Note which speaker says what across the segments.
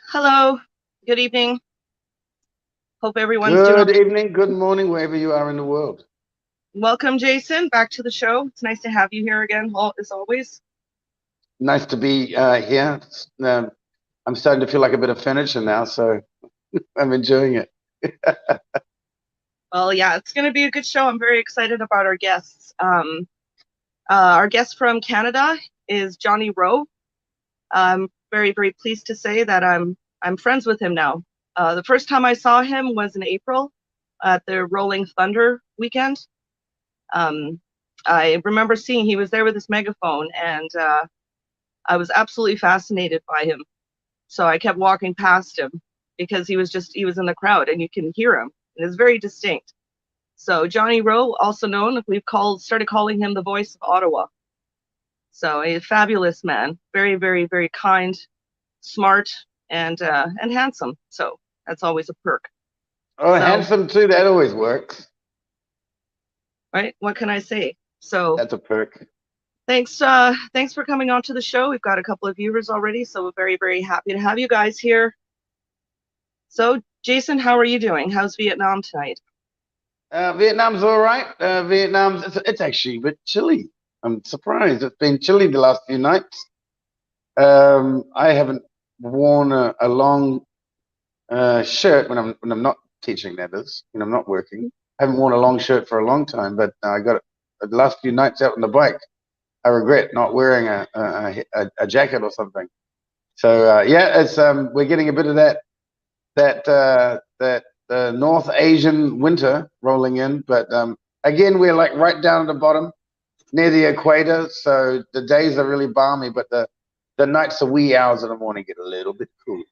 Speaker 1: Hello, good evening. Hope everyone's doing
Speaker 2: Good evening, good morning, wherever you are in the world.
Speaker 1: Welcome, Jason, back to the show. It's nice to have you here again, as always.
Speaker 2: Nice to be here. I'm starting to feel like a bit of furniture now, so I'm enjoying it.
Speaker 1: Well, yeah, it's going to be a good show. I'm very excited about our guests. Our guest from Canada is Johnny Rowe. I'm very, very pleased to say that I'm friends with him now. The first time I saw him was in April at the Rolling Thunder weekend. I remember seeing he was there with his megaphone, and I was absolutely fascinated by him. So I kept walking past him because he was in the crowd and you can hear him. And it's very distinct. So Johnny Rowe, also known, started calling him the Voice of Ottawa. So a fabulous man, very, very, very kind, smart, and handsome. So that's always a perk.
Speaker 2: Oh, handsome too, that always works.
Speaker 1: Right? What can I say? So
Speaker 2: that's a perk.
Speaker 1: Thanks for coming on to the show. We've got a couple of viewers already, so we're very, very happy to have you guys here. So, Jason, how are you doing? How's Vietnam tonight?
Speaker 2: Vietnam's all right. It's actually a bit chilly. I'm surprised. It's been chilly the last few nights. I haven't worn a long shirt when I'm not teaching. That is, when I'm not working. I haven't worn a long shirt for a long time, but I got it the last few nights out on the bike. I regret not wearing a jacket or something. So yeah, it's we're getting a bit of that North Asian winter rolling in, but again we're like right down at the bottom near the equator, so the days are really balmy, but the nights, the wee hours of the morning get a little bit cool.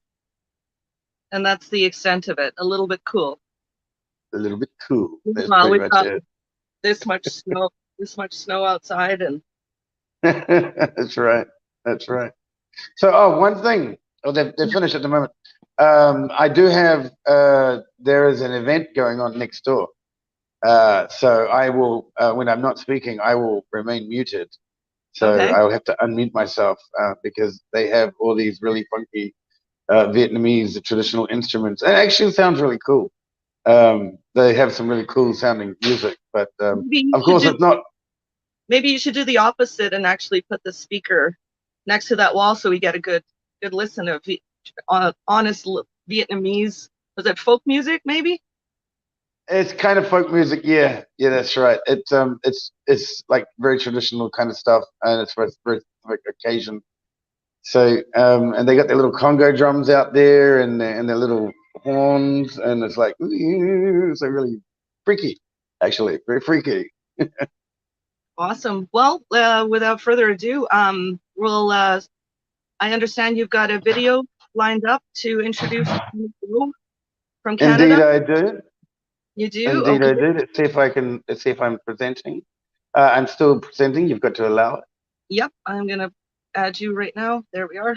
Speaker 1: And that's the extent of it, a little bit cool.
Speaker 2: A little bit cool. That's
Speaker 1: well,
Speaker 2: pretty much it.
Speaker 1: This much snow outside, and
Speaker 2: that's right. That's right. So, one thing. Oh, they're finished at the moment. I do have. There is an event going on next door. So I will, when I'm not speaking, I will remain muted. So
Speaker 1: okay.
Speaker 2: I'll have to unmute myself because they have all these really funky Vietnamese traditional instruments. And it actually sounds really cool. They have some really cool sounding music, but of course it's not.
Speaker 1: Maybe you should do the opposite and actually put the speaker next to that wall so we get a good listen of honest Vietnamese. Was it folk music, maybe?
Speaker 2: It's kind of folk music, yeah, that's right. It's like very traditional kind of stuff, and it's for like occasion. So and they got their little Congo drums out there, and their little horns, and it's like so really freaky, actually, very freaky.
Speaker 1: Awesome. Well, without further ado, we'll. I understand you've got a video lined up to introduce you from Canada.
Speaker 2: Indeed, I do.
Speaker 1: You do?
Speaker 2: Indeed, okay. I do. Let's see if I'm presenting. I'm still presenting. You've got to allow it.
Speaker 1: Yep, I'm gonna add you right now. There we are.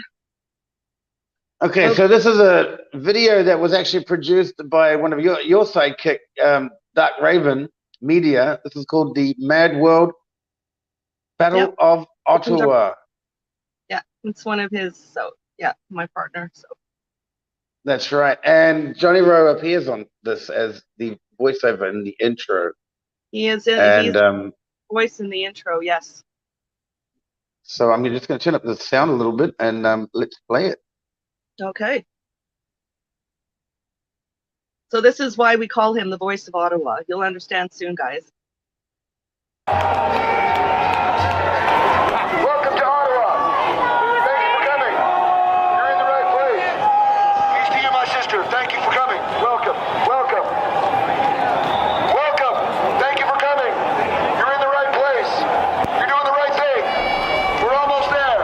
Speaker 2: Okay, so this is a video that was actually produced by one of your sidekick, Dark Raven Media. This is called the Mad World Battle of Ottawa.
Speaker 1: Yeah, it's one of his. So yeah, my partner. So
Speaker 2: that's right. And Johnny Rowe appears on this as the voiceover in the intro.
Speaker 1: He is he's voice in the intro. Yes.
Speaker 2: So I'm just going to turn up the sound a little bit and let's play it.
Speaker 1: Okay. So this is why we call him the Voice of Ottawa. You'll understand soon, guys.
Speaker 3: Welcome to Ottawa. Thank you for coming. You're in the right place. Peace to you, my sister. Thank you for coming. Welcome. Welcome. Welcome. Thank you for coming. You're in the right place. You're doing the right thing. We're almost there.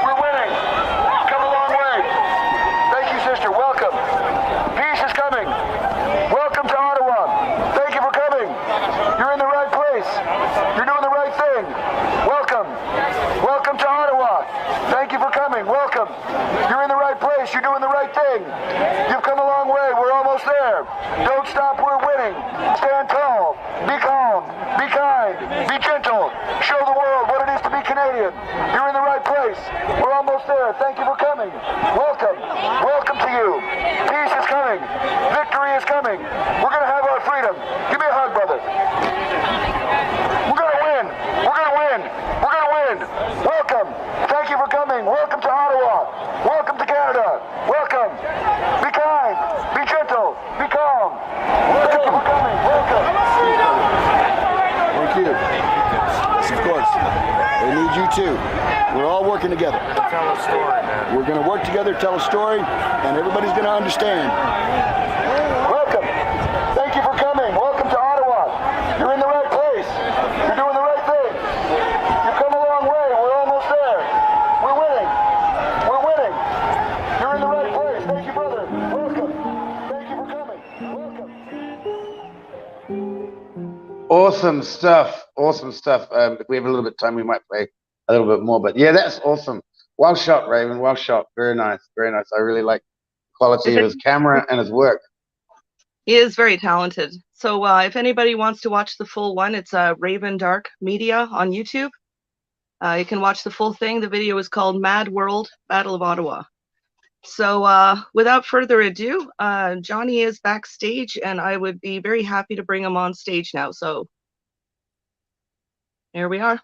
Speaker 3: We're winning. Come a long way. Thank you, sister. Welcome. Peace is coming. Welcome to Ottawa. Thank you for coming. You're in the right place. You're doing the right thing. Welcome. Welcome to Ottawa. Thank you for coming. Welcome. You're in the right place. You're doing the right thing. You've come a long way. We're almost there. Don't stop. We're winning. Stand tall. Be calm. Be kind. Be gentle. Show the world what it is to be Canadian. You're in the right place. place. We're almost there. Thank you for coming. Welcome. Welcome to you. Peace is coming. Victory is coming. We're going to have our freedom. Give me a hug, brother. We're going to win. We're going to win. We're going to win. Welcome. Thank you for coming. Welcome to Ottawa. Welcome to Canada. Welcome. Be kind. Be gentle. Be calm. Thank you for coming. Welcome.
Speaker 4: Thank you. Yes, of course. They need you too. We're all working together.
Speaker 3: Tell a story, man.
Speaker 4: We're going to work together, tell a story, and everybody's going to understand.
Speaker 3: Welcome. Thank you for coming. Welcome to Ottawa. You're in the right place. You're doing the right thing. You've come a long way. We're almost there. We're winning. We're winning. You're in the right place. Thank you, brother. Welcome. Thank you for coming. Welcome.
Speaker 2: Awesome stuff. Awesome stuff. If we have a little bit of time, we might play a little bit more. But yeah, that's awesome. Well shot, Raven. Well shot. Very nice. Very nice. I really like the quality of his camera and his work.
Speaker 1: He is very talented. So if anybody wants to watch the full one, it's Raven Dark Media on YouTube. You can watch the full thing. The video is called Mad World Battle of Ottawa. So without further ado, Johnny is backstage, and I would be very happy to bring him on stage now. So here we are.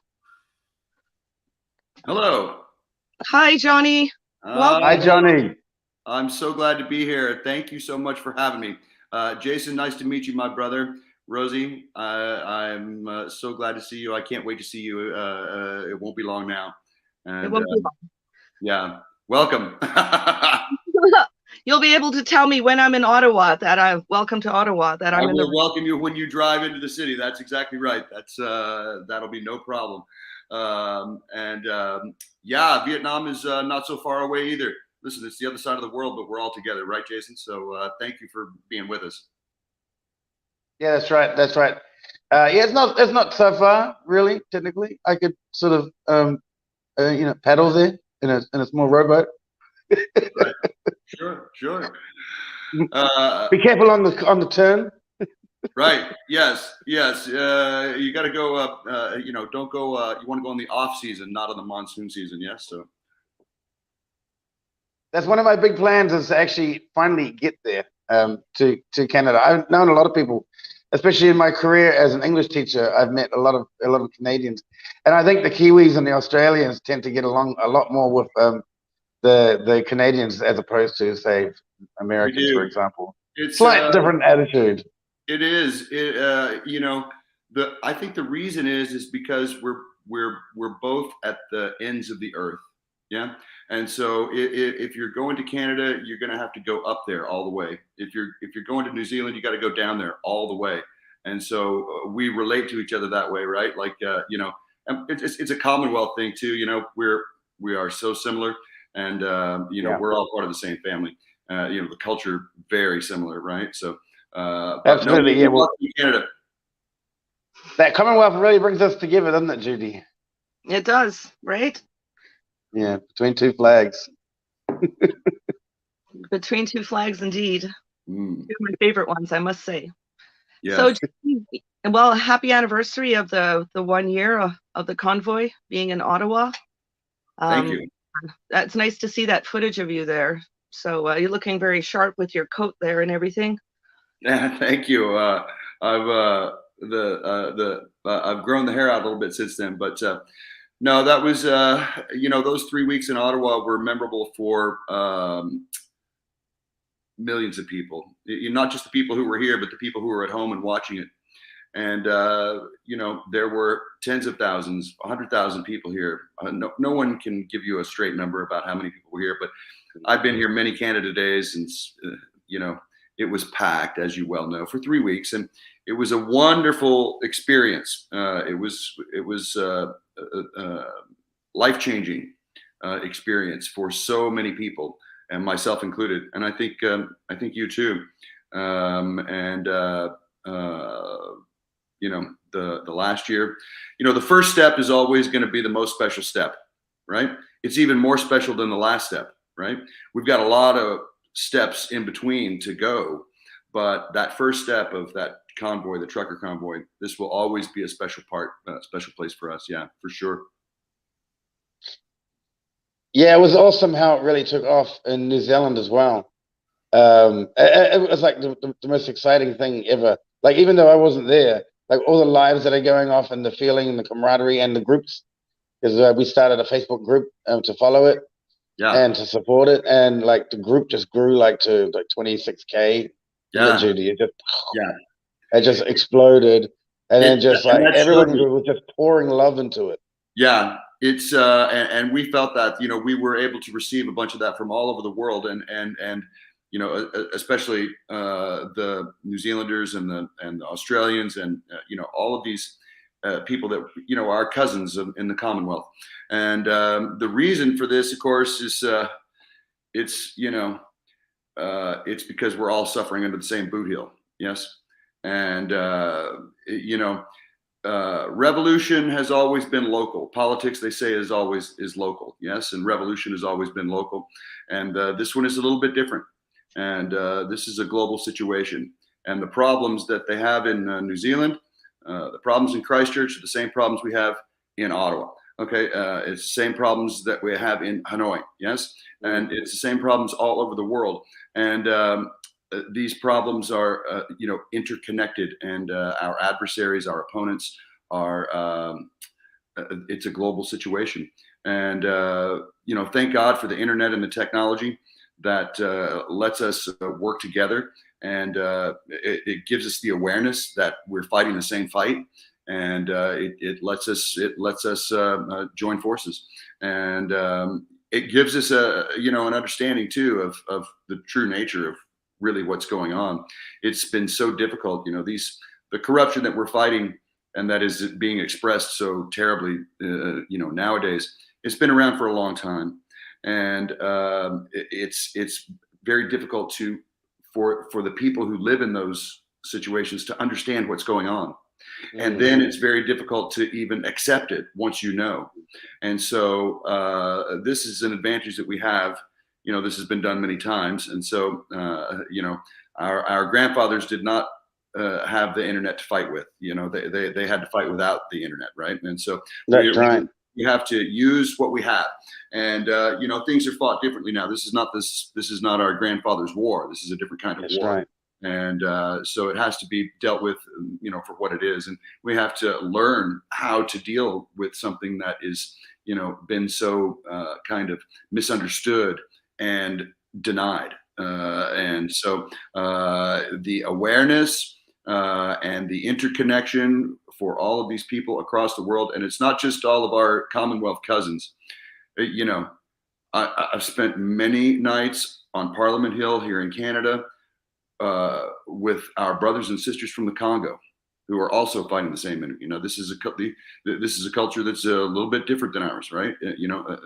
Speaker 5: Hello.
Speaker 1: Hi, Johnny. Welcome.
Speaker 2: Hi, Johnny.
Speaker 5: I'm so glad to be here. Thank you so much for having me. Jason, nice to meet you, my brother. Rosie, I'm so glad to see you. I can't wait to see you. It won't be long now. And,
Speaker 1: It won't be long.
Speaker 5: Yeah, welcome.
Speaker 1: You'll be able to tell me when I'm in Ottawa that I'm welcome to Ottawa. That I'm
Speaker 5: I
Speaker 1: in
Speaker 5: will
Speaker 1: the.
Speaker 5: welcome you when you drive into the city. That's exactly right. That'll be no problem. Yeah, Vietnam is not so far away either. Listen, it's the other side of the world, but we're all together, right, Jason? So thank you for being with us.
Speaker 2: Yeah, that's right. That's right. Yeah, it's not so far, really. Technically, I could sort of paddle there in a small rowboat.
Speaker 5: Right. Sure.
Speaker 2: Be careful on the turn.
Speaker 5: Right. Yes. You got to go up. Don't go. You want to go in the off season, not in the monsoon season. Yes. So
Speaker 2: That's one of my big plans, is to actually finally get there to Canada. I've known a lot of people, especially in my career as an English teacher. I've met a lot of Canadians, and I think the Kiwis and the Australians tend to get along a lot more with the Canadians as opposed to, say, Americans, for example.
Speaker 5: it's
Speaker 2: Slight different attitude.
Speaker 5: It is. I think the reason is because we're both at the ends of the earth. Yeah. And so if you're going to Canada, you're going to have to go up there all the way. If you're going to New Zealand, you got to go down there all the way. And so we relate to each other that way, right? Like and it's a Commonwealth thing too. We are so similar, and we're all part of the same family. The culture very similar, right? So
Speaker 2: Absolutely, yeah. Well,
Speaker 5: Canada.
Speaker 2: That Commonwealth really brings us together, doesn't it, Judy?
Speaker 1: It does, right?
Speaker 2: Yeah, between two flags.
Speaker 1: Between two flags, indeed.
Speaker 5: Mm.
Speaker 1: Two of my favorite ones, I must say.
Speaker 5: Yeah.
Speaker 1: So, well, happy anniversary of the 1 year of the convoy being in Ottawa.
Speaker 5: Thank you.
Speaker 1: That's nice to see that footage of you there. So you're looking very sharp with your coat there and everything.
Speaker 5: Yeah, thank you. I've grown the hair out a little bit since then, but no, that was those 3 weeks in Ottawa were memorable for millions of people. Not just the people who were here, but the people who were at home and watching it. And there were tens of thousands, 100,000 people here. No one can give you a straight number about how many people were here, but I've been here many Canada Days, and it was packed, as you well know, for 3 weeks, and it was a wonderful experience. It was life-changing experience for so many people, and myself included. And I think you too. The last year, the first step is always going to be the most special step, right? It's even more special than the last step, right? We've got a lot of steps in between to go, but that first step of that convoy, the trucker convoy, this will always be a special place for us. Yeah, for sure.
Speaker 2: Yeah, it was awesome how it really took off in New Zealand as well. It was like the most exciting thing ever. Like, even though I wasn't there, like all the lives that are going off and the feeling and the camaraderie and the groups, because we started a Facebook group to follow it
Speaker 5: Yeah,
Speaker 2: and to support it, and like the group just grew like to like 26K.
Speaker 5: yeah,
Speaker 2: Literally,
Speaker 5: yeah.
Speaker 2: it just exploded, and then just
Speaker 5: And
Speaker 2: like
Speaker 5: that showed
Speaker 2: everyone
Speaker 5: me.
Speaker 2: was just pouring love into it.
Speaker 5: Yeah, it's and we felt that, you know, we were able to receive a bunch of that from all over the world, and you know, especially the New Zealanders and the Australians, and you know, all of these people that, you know, are cousins in the Commonwealth. And the reason for this, of course, is it's, you know, it's because we're all suffering under the same boot heel. Yes, and you know, revolution has always been local. Politics, they say, is local. Yes, and revolution has always been local, and this one is a little bit different. And this is a global situation, and the problems that they have in New Zealand, the problems in Christchurch, are the same problems we have in Ottawa. Okay, it's the same problems that we have in Hanoi. Yes, and it's the same problems all over the world, and these problems are, you know, interconnected, and our adversaries, our opponents, are. It's a global situation, and you know, thank God for the internet and the technology that lets us work together, and it gives us the awareness that we're fighting the same fight, and it lets us join forces, and it gives us a, you know, an understanding too of the true nature of really what's going on. It's been so difficult, you know, the corruption that we're fighting, and that is being expressed so terribly, you know, nowadays. It's been around for a long time, and it's very difficult for the people who live in those situations to understand what's going on. And then it's very difficult to even accept it once you know. And so this is an advantage that we have. You know, this has been done many times, and so you know, our grandfathers did not have the internet to fight with. You know, they had to fight without the internet, right? And so
Speaker 2: That's right.
Speaker 5: we have to use what we have, and you know, things are fought differently now. This is not our grandfather's war. This is a different kind of
Speaker 2: That's
Speaker 5: war.
Speaker 2: right.
Speaker 5: And so it has to be dealt with, you know, for what it is, and we have to learn how to deal with something that is, you know, been so kind of misunderstood and denied. And so the awareness and the interconnection for all of these people across the world, and it's not just all of our Commonwealth cousins. You know, I've spent many nights on Parliament Hill here in Canada with our brothers and sisters from the Congo, who are also fighting the same enemy. You know, this is a culture that's a little bit different than ours, right? You know,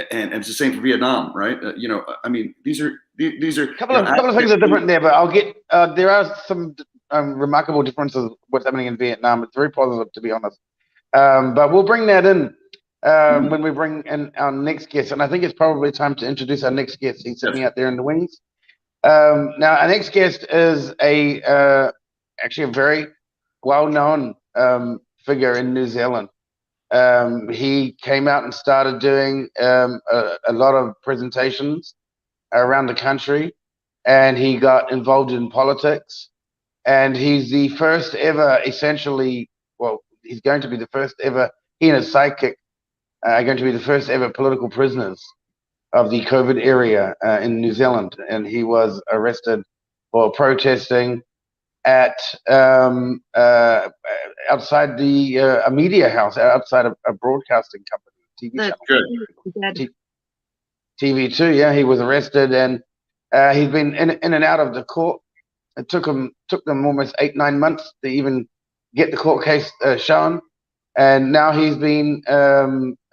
Speaker 5: and it's the same for Vietnam, right? You know, I mean, these are
Speaker 2: A couple of things are different there, but I'll get. There are some remarkable differences. What's happening in Vietnam? It's very positive, to be honest. But we'll bring that in when we bring in our next guest, and I think it's probably time to introduce our next guest. He's sitting out there in the wings. Now, our next guest is actually a very well-known figure in New Zealand. He came out and started doing a lot of presentations around the country, and he got involved in politics. And he's the first ever, essentially, well, he's going to be the first ever, he and his sidekick are going to be the first ever political prisoners of the COVID area in New Zealand. And he was arrested for protesting at outside a media house, outside a broadcasting company, TV channel.
Speaker 5: Good.
Speaker 2: TV2, yeah, he was arrested, and he's been in and out of the court. It took them almost 8-9 months to even get the court case shown, and now he's been.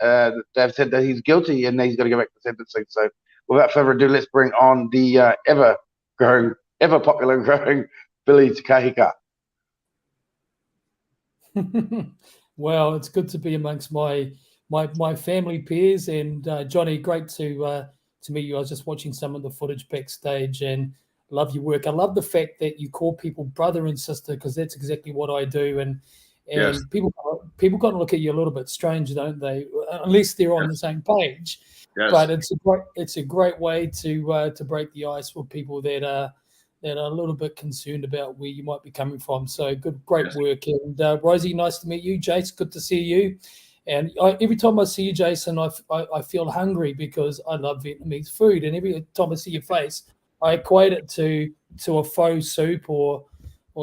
Speaker 2: They've said that he's guilty, and he's got to go back to sentencing. So, without further ado, let's bring on the ever popular growing Billy Te Kahika.
Speaker 6: Well, it's good to be amongst my family peers, and Johnny, great to meet you. I was just watching some of the footage backstage, and love your work. I love the fact that you call people brother and sister, because that's exactly what I do. And And
Speaker 5: Yes.
Speaker 6: people kind of look at you a little bit strange, don't they? Unless they're on the same page.
Speaker 5: Yes.
Speaker 6: But it's a great way to break the ice with people that are a little bit concerned about where you might be coming from. So great work. And Rosie, nice to meet you. Jace, good to see you. And every time I see you, Jason, I feel hungry because I love Vietnamese food. And every time I see your face, I equate it to a faux soup or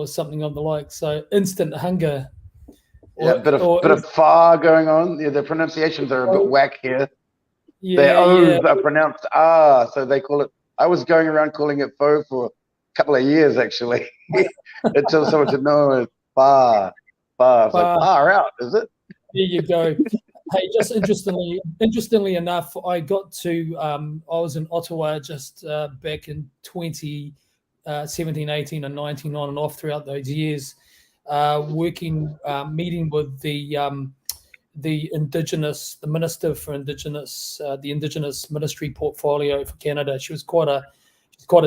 Speaker 6: something on the like. So instant hunger.
Speaker 2: Yeah, a bit of pho going on. Yeah, the pronunciations are a bit whack here. Their O's are pronounced R, so they call it. I was going around calling it pho for a couple of years, actually, until someone said, no, it's pho. It's like, far out, is it?
Speaker 6: There you go. Hey, just interestingly enough, I got to, I was in Ottawa just back in 2017, 18, and 19, on and off throughout those years, meeting with the Minister for Indigenous, the Indigenous Ministry portfolio for Canada. She's quite a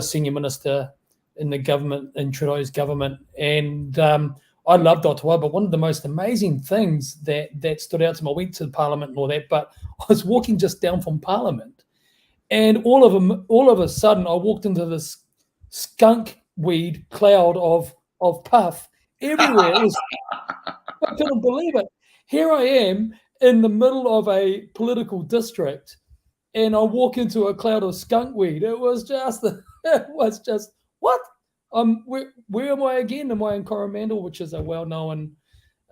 Speaker 6: senior minister in the government, in Trudeau's government, and I loved Ottawa. But one of the most amazing things that stood out to me, I went to Parliament and all that, but I was walking just down from Parliament, and all of a sudden, I walked into this skunk weed cloud of puff everywhere. I couldn't believe it. Here I am in the middle of a political district, and I walk into a cloud of skunk weed. It was just what? Where am I again? Am I in Coromandel, which is a well-known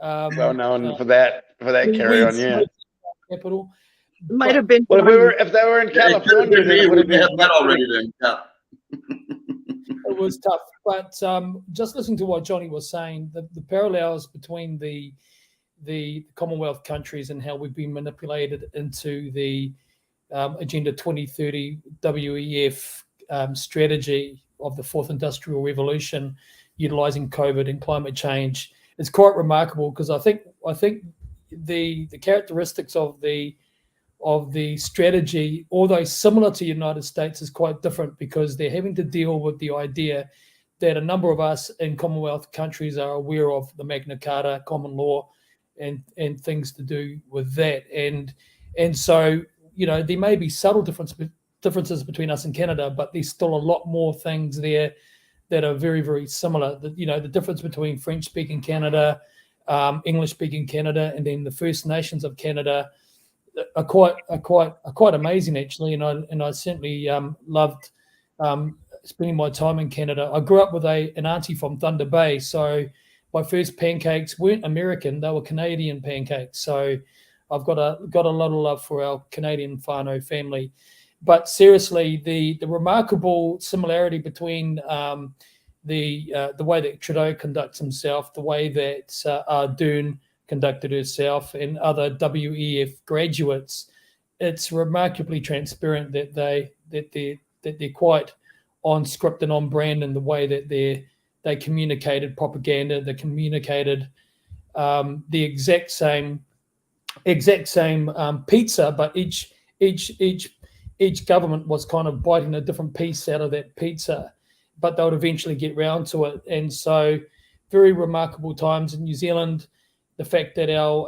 Speaker 2: for that carry on, yeah.
Speaker 6: Capital.
Speaker 1: Might have been.
Speaker 2: Well, if they were in California, then it would have been
Speaker 5: that already. Then, yeah.
Speaker 6: It was tough, but just listening to what Johnny was saying, the parallels between the Commonwealth countries and how we've been manipulated into the Agenda 2030 WEF strategy of the fourth industrial revolution, utilizing COVID and climate change, is quite remarkable, because I think the characteristics of the strategy, although similar to the United States, is quite different, because they're having to deal with the idea that a number of us in Commonwealth countries are aware of the Magna Carta, common law, and things to do with that. And so, there may be subtle differences between us and Canada, but there's still a lot more things there that are very, very similar. The difference between French-speaking Canada, English-speaking Canada, and then the First Nations of Canada are quite amazing, actually. And I certainly loved spending my time in Canada. I grew up with an auntie from Thunder Bay, so my first pancakes weren't American; they were Canadian pancakes. So I've got a lot of love for our Canadian whānau family. But seriously, the remarkable similarity between the way that Trudeau conducts himself, the way that Ardern conducted herself, and other WEF graduates, it's remarkably transparent that they're quite on script and on brand in the way that they communicated propaganda. They communicated the exact same pizza, but each government was kind of biting a different piece out of that pizza, but they would eventually get round to it. And so, very remarkable times in New Zealand. The fact that our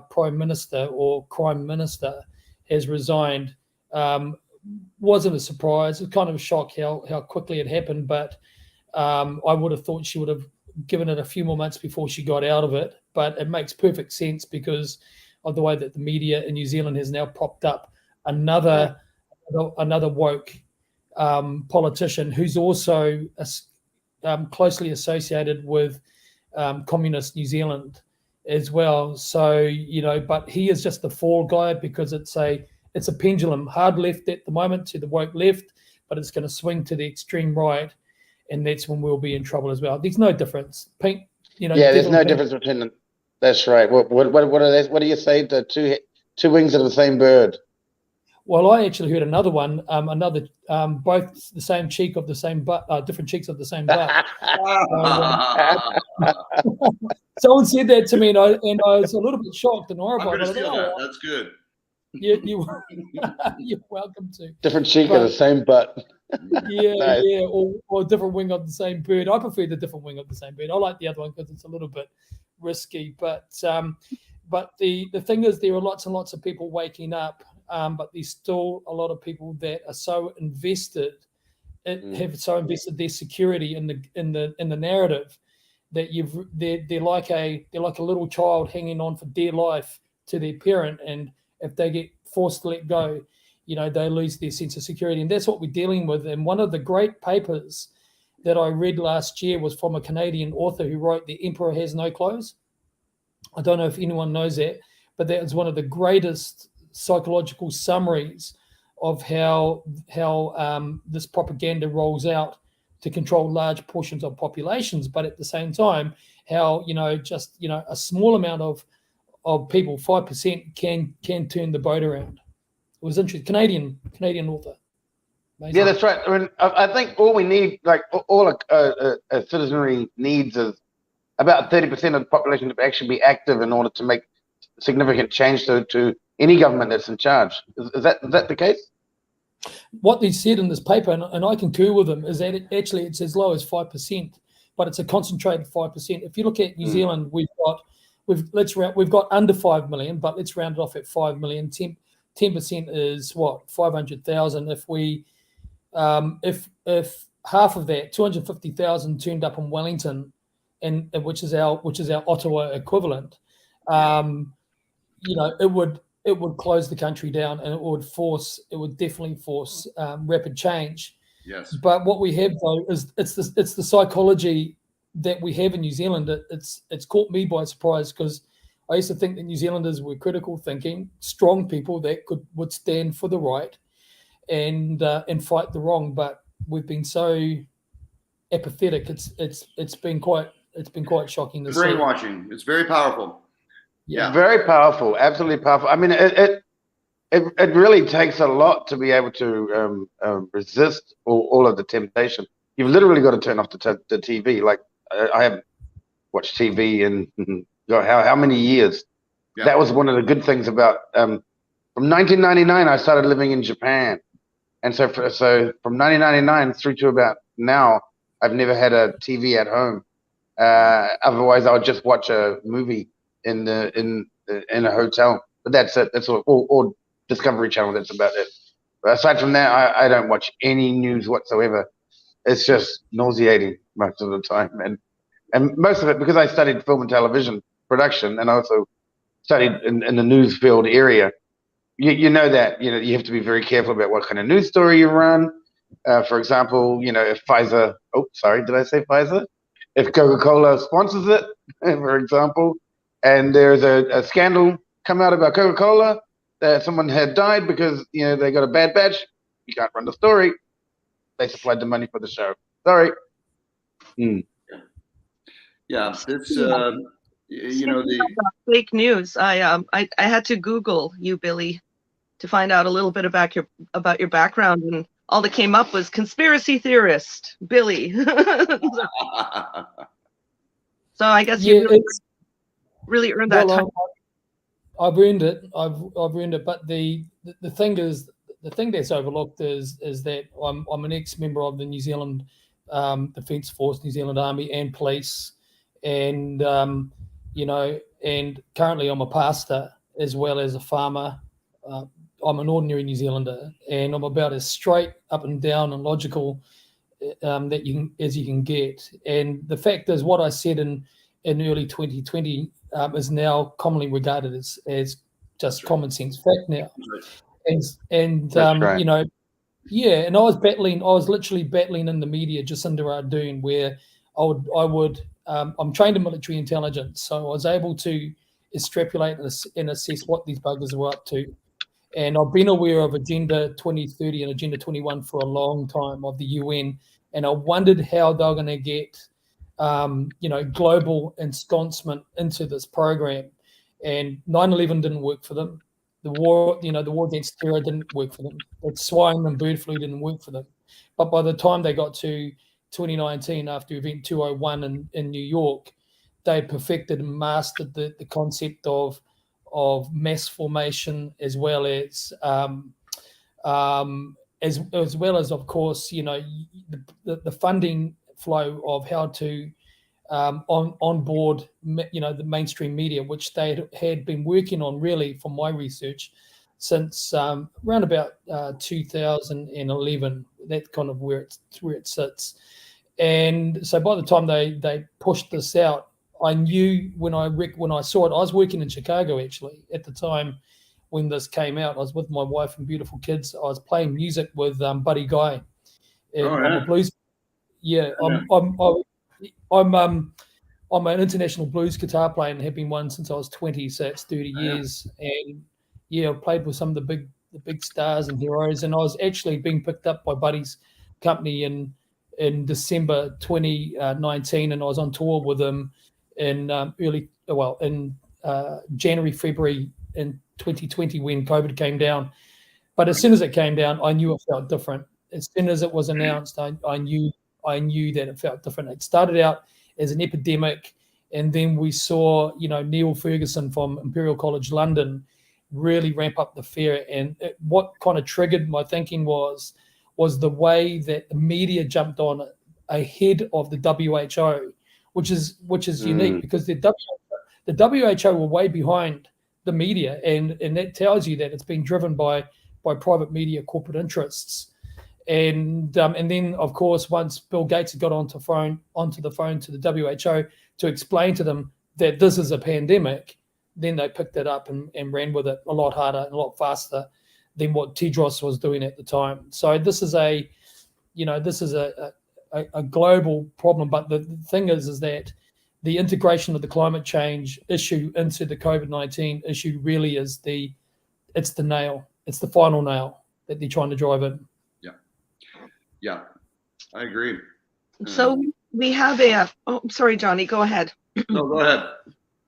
Speaker 6: Prime Minister or Crime Minister has resigned wasn't a surprise. It was kind of a shock how quickly it happened, but I would have thought she would have given it a few more months before she got out of it. But it makes perfect sense because of the way that the media in New Zealand has now propped up another woke politician who's also closely associated with communist New Zealand as well. So, but he is just the fall guy, because it's a pendulum, hard left at the moment to the woke left, but it's going to swing to the extreme right, and that's when we'll be in trouble as well. There's no difference.
Speaker 2: There's no difference between them. That's right. What do you say? The two wings of the same bird.
Speaker 6: Well, I actually heard another one, both the same cheek of the same butt, different cheeks of the same butt. Someone said that to me, and I was a little bit shocked and horrified.
Speaker 5: I'm going to steal that. That's good.
Speaker 6: You're welcome to.
Speaker 2: Different cheek
Speaker 6: But-
Speaker 2: of the same butt.
Speaker 6: Yeah,
Speaker 2: Nice.
Speaker 6: yeah, or a different wing of the same bird. I prefer the different wing of the same bird. I like the other one because it's a little bit risky. But the thing is, there are lots and lots of people waking up, but there's still a lot of people that are so invested, have so invested their security in the narrative that they're like a little child hanging on for dear life to their parent, and if they get forced to let go, they lose their sense of security. And that's what we're dealing with. And one of the great papers that I read last year was from a Canadian author who wrote The Emperor Has No Clothes. I don't know if anyone knows that, but that is one of the greatest psychological summaries of how this propaganda rolls out to control large portions of populations. But at the same time, how, just, a small amount of people, 5%, can turn the boat around. It was interesting. Canadian author. Amazing.
Speaker 2: Yeah, that's right. I mean, I think all we need, like all a citizenry needs, is about 30% of the population to actually be active in order to make significant change to any government that's in charge. Is that the case?
Speaker 6: What they said in this paper, and I concur with them, is that it's as low as 5%, but it's a concentrated 5%. If you look at New Zealand, we've got under 5 million, but let's round it off at 5 million. 10% is what, 500,000. If we if half of that, 250,000, turned up in Wellington, and which is our Ottawa equivalent, it would close the country down, and it would definitely force rapid change.
Speaker 5: Yes.
Speaker 6: But what we have, though, is it's the psychology that we have in New Zealand. It's caught me by surprise, because I used to think that New Zealanders were critical thinking, strong people that would stand for the right and fight the wrong. But we've been so apathetic. It's been quite shocking to see.
Speaker 5: Brainwashing. It's very powerful.
Speaker 6: Yeah.
Speaker 2: Very powerful, absolutely powerful. I mean, it really takes a lot to be able to resist all of the temptation. You've literally got to turn off the TV. Like, I haven't watched TV in how many years.
Speaker 5: Yeah.
Speaker 2: That was one of the good things about from 1999 I started living in Japan, and so from 1999 through to about now, I've never had a TV at home. Otherwise, I would just watch a movie in a hotel. But that's it. That's all. Or Discovery Channel. That's about it. But aside from that, I don't watch any news whatsoever. It's just nauseating most of the time, and most of it because I studied film and television production, and I also studied in the news field area. You know that you have to be very careful about what kind of news story you run. For example, if Pfizer. Oh, sorry, did I say Pfizer? If Coca-Cola sponsors it, for example, and there's a scandal come out about Coca-Cola that someone had died because they got a bad batch, you can't run the story. They supplied the money for the show. Sorry.
Speaker 5: Yeah, it's the
Speaker 1: fake news. I had to Google you, Billy, to find out a little bit about your background, and all that came up was conspiracy theorist Billy. So I guess you really earned that time.
Speaker 6: I've earned it. I've earned it. But the thing is, the thing that's overlooked is that I'm an ex-member of the New Zealand Defence Force, New Zealand Army, and police, and and currently I'm a pastor as well as a farmer. I'm an ordinary New Zealander, and I'm about as straight up and down and logical as you can get. And the fact is, what I said in early 2020 is now commonly regarded as just common sense fact now. And
Speaker 2: right.
Speaker 6: And I was literally battling in the media Jacinda Ardern, where I'm trained in military intelligence, so I was able to extrapolate and assess what these buggers were up to. And I've been aware of Agenda 2030 and Agenda 21 for a long time of the UN, and I wondered how they were going to get, global ensconcement into this program. And 9/11 didn't work for them. The war against terror didn't work for them. Swine and bird flu didn't work for them. But by the time they got to 2019, after Event 201 in New York, they perfected and mastered the concept of mass formation, as well as of course, the funding flow of how to onboard, the mainstream media, which they had been working on really, from my research, since around about 2011. That's kind of where it sits. And so by the time they pushed this out, I knew when I saw it. I was working in Chicago actually at the time when this came out. I was with my wife and beautiful kids. I was playing music with Buddy Guy. I'm a blues. Yeah, I'm an international blues guitar player and have been one since I was 20. So it's 30 years. And I've played with some of the big stars and heroes. And I was actually being picked up by Buddy's company in December 2019, and I was on tour with him in January, February in 2020 when COVID came down. But as soon as it came down, I knew it felt different. As soon as it was announced, I knew that it felt different. It started out as an epidemic, and then we saw, Neil Ferguson from Imperial College London really ramp up the fear. And what kind of triggered my thinking was the way that the media jumped on ahead of the WHO, which is unique, because the WHO were way behind the media, and that tells you that it's been driven by private media corporate interests. And then, of course, once Bill Gates got onto the phone to the WHO to explain to them that this is a pandemic, then they picked it up and ran with it a lot harder and a lot faster than what Tedros was doing at the time. So this is a global problem. But the thing is that the integration of the climate change issue into the COVID-19 issue really is the nail. It's the final nail that they're trying to drive in.
Speaker 5: Yeah, I agree.
Speaker 1: So we have sorry, Johnny, go ahead.
Speaker 5: No, go ahead.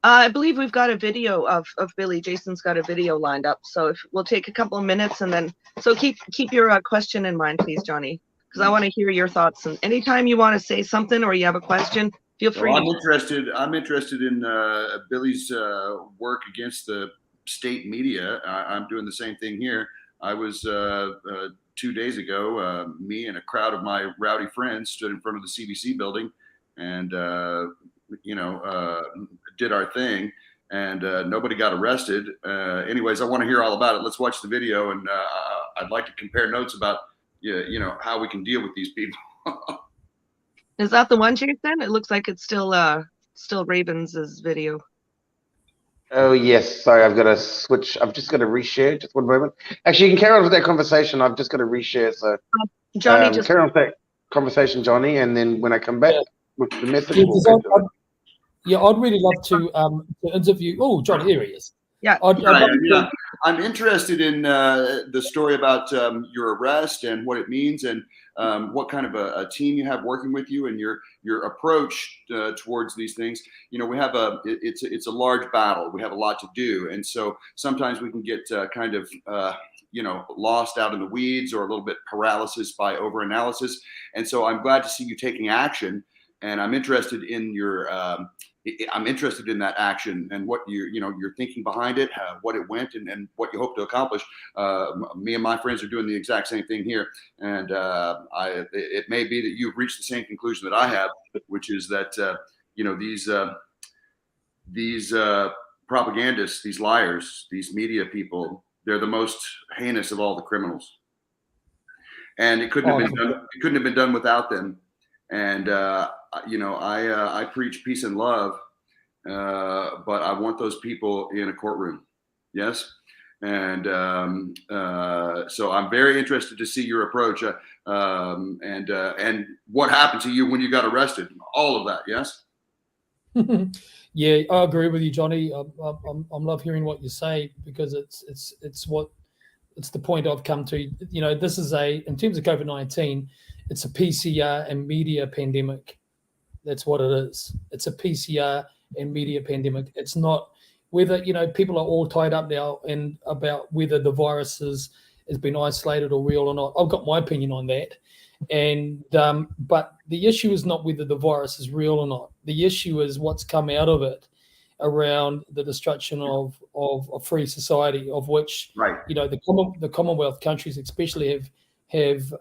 Speaker 1: I believe we've got a video of Billy. Jason's got a video lined up. So if we'll take a couple of minutes, and then, so keep your question in mind, please, Johnny, because I want to hear your thoughts. And anytime you want to say something or you have a question, feel free.
Speaker 5: Well, I'm interested in Billy's work against the state media. I'm doing the same thing here. I was 2 days ago, me and a crowd of my rowdy friends stood in front of the CBC building and, did our thing, and nobody got arrested. Anyways, I want to hear all about it. Let's watch the video, and I'd like to compare notes about, how we can deal with these people.
Speaker 1: Is that the one, Jason? It looks like it's still Ravens' video.
Speaker 2: Oh, yes. Sorry, I've got to switch. I've just got to reshare. Just one moment. Actually, you can carry on with that conversation. I've just got to reshare. So,
Speaker 1: Johnny, just
Speaker 2: carry on with that conversation, Johnny, and then when I come back with the message.
Speaker 6: I'd really love to interview. Oh, Johnny, here he is.
Speaker 1: Yeah.
Speaker 5: I'm interested in the story about your arrest and what it means, and what kind of a team you have working with you, and your approach towards these things. We have it's a large battle. We have a lot to do, and so sometimes we can get kind of lost out in the weeds, or a little bit paralysis by overanalysis. And so I'm glad to see you taking action, and I'm interested in your. I'm interested in that action and what you're thinking behind it, what it went, and what you hope to accomplish. Me and my friends are doing the exact same thing here, and it may be that you've reached the same conclusion that I have, which is that these propagandists, these liars, these media people, they're the most heinous of all the criminals, and it couldn't have been done without them. And I preach peace and love, but I want those people in a courtroom. Yes. And so I'm very interested to see your approach, and what happened to you when you got arrested. All of that. Yes.
Speaker 6: Yeah, I agree with you, Johnny. I love hearing what you say, because it's the point I've come to. This is in terms of COVID-19, it's a PCR and media pandemic. That's what it is. It's a PCR and media pandemic. It's not whether, people are all tied up now and about whether the virus has been isolated or real or not. I've got my opinion on that. And but the issue is not whether the virus is real or not. The issue is what's come out of it. around the destruction of a free society, of which
Speaker 5: Right.
Speaker 6: the Commonwealth countries especially have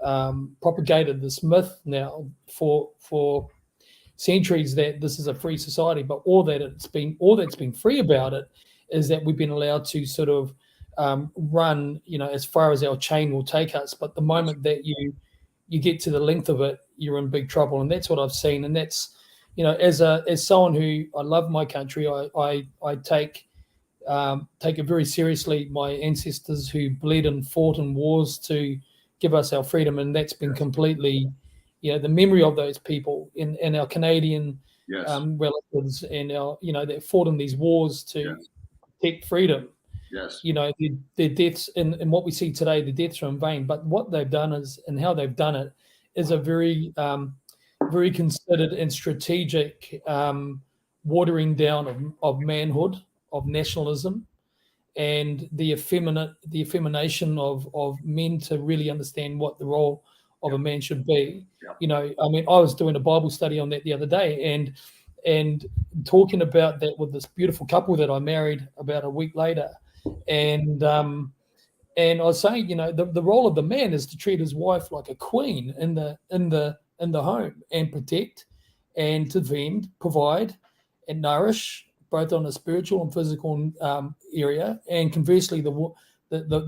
Speaker 6: propagated this myth now for centuries that this is a free society. But all that's been free about it is that we've been allowed to sort of run, as far as our chain will take us. But the moment that you get to the length of it, you're in big trouble. And that's what I've seen. And that's, as someone who, I love my country, I take it very seriously. My ancestors who bled and fought in wars to give us our freedom, and that's been completely, the memory of those people and our Canadian relatives and our, that fought in these wars to protect freedom.
Speaker 5: Yes.
Speaker 6: Their deaths and what we see today, the deaths are in vain. But what they've done and how they've done it is a very, very considered and strategic watering down of manhood, of nationalism, and the effemination of men to really understand what the role of a man should be. I was doing a Bible study on that the other day, and talking about that with this beautiful couple that I married about a week later, and I was saying, the role of the man is to treat his wife like a queen in the home, and protect and to vend, provide, and nourish, both on a spiritual and physical area. And conversely, the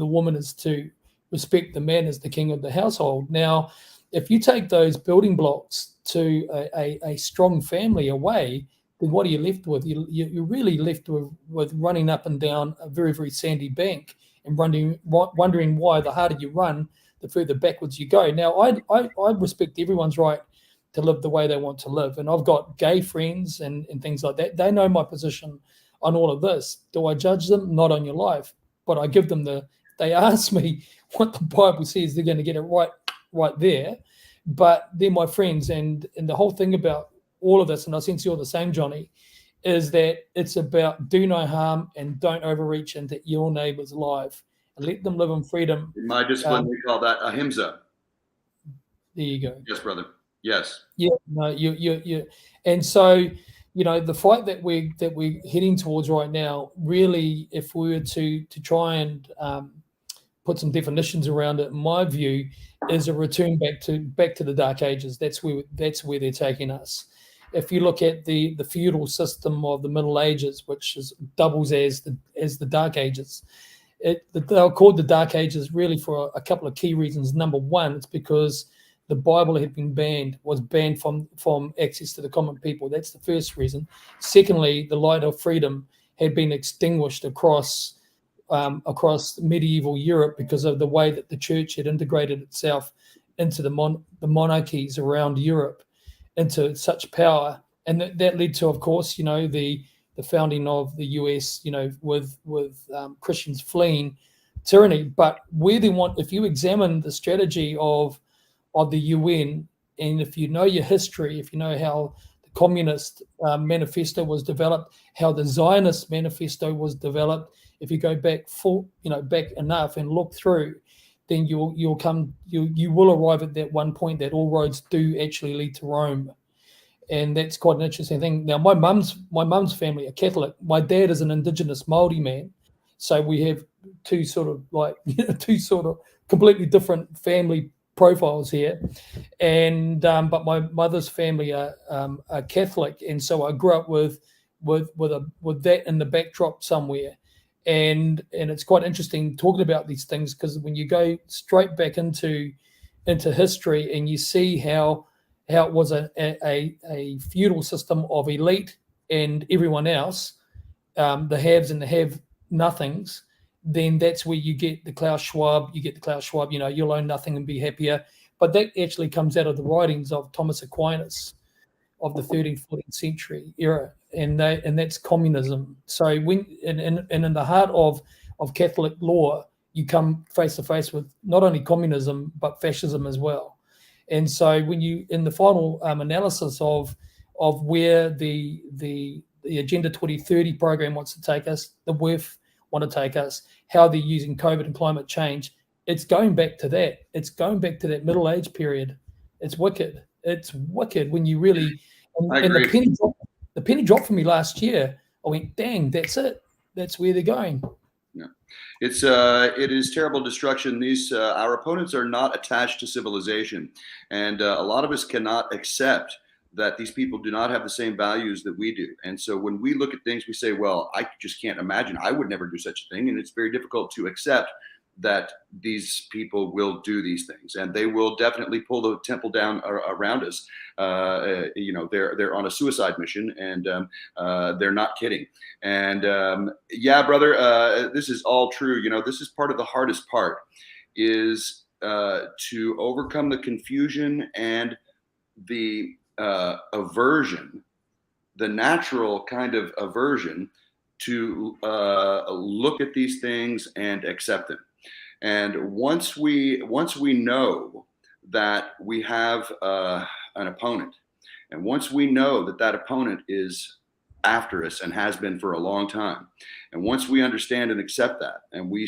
Speaker 6: woman is to respect the man as the king of the household. Now, if you take those building blocks to a strong family away, then what are you left with? You're really left with running up and down a very, very sandy bank and wondering why the harder you run, the further backwards you go. Now, I respect everyone's right to live the way they want to live. And I've got gay friends and things like that. They know my position on all of this. Do I judge them? Not on your life. But I give them they ask me what the Bible says, they're going to get it right there. But they're my friends. And the whole thing about all of this, and I sense you're the same, Johnny, is that it's about do no harm and don't overreach into your neighbor's life, and let them live in freedom.
Speaker 5: In my discipline, we call that ahimsa.
Speaker 6: There you go.
Speaker 5: Yes, brother. Yes.
Speaker 6: Yeah. No. You. And so, the fight that we're heading towards right now, really, if we were to try and put some definitions around it, in my view, is a return back to the Dark Ages. That's where they're taking us. If you look at the feudal system of the Middle Ages, which doubles as the Dark Ages, they're called the Dark Ages really for a couple of key reasons. Number one, it's because the Bible was banned from access to the common people. That's the first reason. Secondly, the light of freedom had been extinguished across medieval Europe because of the way that the church had integrated itself into the monarchies around Europe, into such power. And that led to, of course, the founding of the US, with Christians fleeing tyranny. But if you examine the strategy of the UN, and if you know your history, if you know how the Communist Manifesto was developed, how the Zionist Manifesto was developed, if you go back back enough and look through, then you will arrive at that one point that all roads do actually lead to Rome. And that's quite an interesting thing. Now, my mum's family are Catholic. My dad is an Indigenous Māori man, so we have two sort of completely different family profiles here. And but my mother's family are Catholic, and so I grew up with that in the backdrop somewhere. And it's quite interesting talking about these things, because when you go straight back into history and you see how it was a feudal system of elite and everyone else, the haves and the have-nothings, then that's where you get the Klaus Schwab. You'll own nothing and be happier. But that actually comes out of the writings of Thomas Aquinas of the 13th, 14th century era, and that's communism. So when in the heart of Catholic law, you come face to face with not only communism but fascism as well. And so when you, in the final analysis of where the Agenda 2030 program wants to take us, the WEF want to take us, how they're using COVID and climate change, it's going back to that. It's going back to that Middle Age period. It's wicked. It's wicked when you really. And the penny dropped for me last year I went, dang, that's it. That's where they're going.
Speaker 5: Yeah, it is terrible destruction. These our opponents are not attached to civilization, and a lot of us cannot accept that these people do not have the same values that we do. And so when we look at things, we say, well, I just can't imagine. I would never do such a thing, and it's very difficult to accept that these people will do these things, and they will definitely pull the temple down around us. They're on a suicide mission, and they're not kidding. And yeah, brother, this is all true. This is part of the hardest part, is to overcome the confusion and the aversion, the natural kind of aversion to look at these things and accept them. And once we know that we have an opponent, and once we know that that opponent is after us and has been for a long time, and once we understand and accept that, and we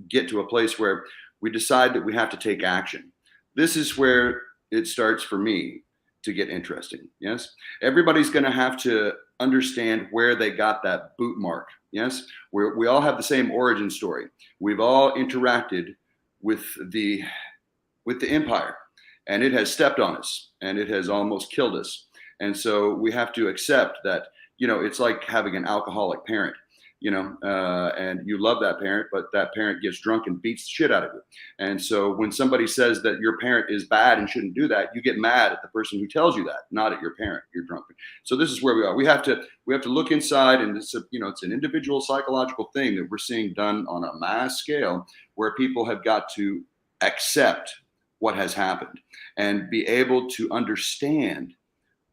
Speaker 5: get to a place where we decide that we have to take action, this is where it starts for me to get interesting. Yes, everybody's going to have to understand where they got that boot mark. Yes, we all have the same origin story. We've all interacted with the empire, and it has stepped on us, and it has almost killed us. And so we have to accept that, it's like having an alcoholic parent, and you love that parent, but that parent gets drunk and beats the shit out of you. And so when somebody says that your parent is bad and shouldn't do that, you get mad at the person who tells you that, not at your parent. You're drunk. So this is where we are. We have to look inside, and it's an individual psychological thing that we're seeing done on a mass scale, where people have got to accept what has happened and be able to understand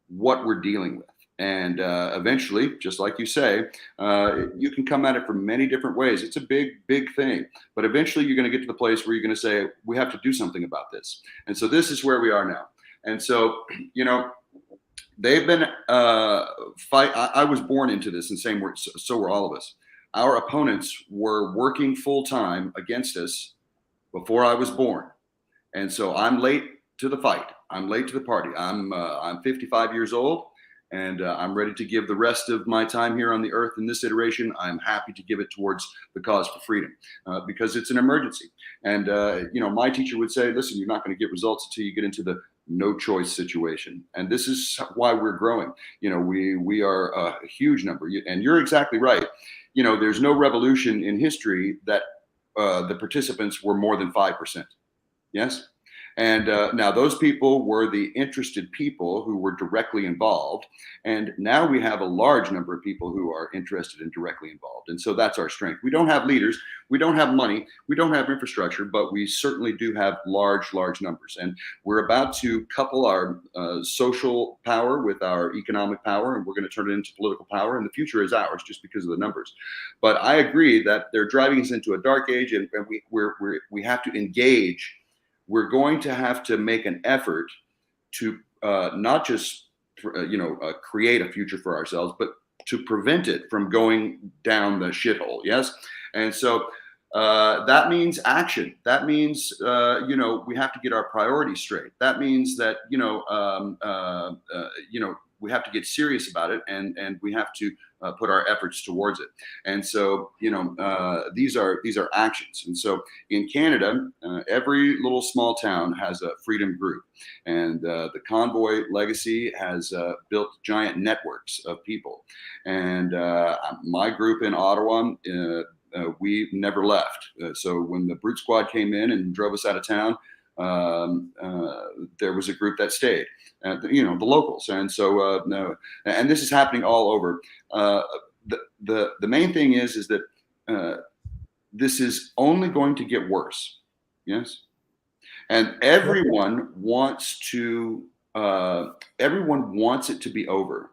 Speaker 5: what we're dealing with. And eventually, just like you say, you can come at it from many different ways. It's a big, big thing. But eventually, you're going to get to the place where you're going to say, we have to do something about this. And so this is where we are now. And so, they've been I was born into this, and so were all of us. Our opponents were working full time against us before I was born. And so I'm late to the fight. I'm late to the party. I'm 55 years old. And I'm ready to give the rest of my time here on the earth in this iteration. I'm happy to give it towards the cause for freedom, because it's an emergency. And, my teacher would say, listen, you're not going to get results until you get into the no choice situation. And this is why we're growing. We are a huge number. And you're exactly right. There's no revolution in history that the participants were more than 5%. Yes. And now those people were the interested people who were directly involved. And now we have a large number of people who are interested and directly involved. And so that's our strength. We don't have leaders. We don't have money. We don't have infrastructure, but we certainly do have large, large numbers. And we're about to couple our social power with our economic power, and we're going to turn it into political power. And the future is ours just because of the numbers. But I agree that they're driving us into a dark age, and we have to engage. We're going to have to make an effort to not just create a future for ourselves, but to prevent it from going down the shithole. Yes, and so that means action. That means we have to get our priorities straight. That means that we have to get serious about it, and we have to put our efforts towards it. And so, these are actions. And so in Canada, every little small town has a freedom group, and the Convoy Legacy has built giant networks of people. And my group in Ottawa, we never left. So when the Brute Squad came in and drove us out of town, there was a group that stayed, the locals. And so, and this is happening all over. The main thing is that this is only going to get worse. Yes. And everyone wants it to be over.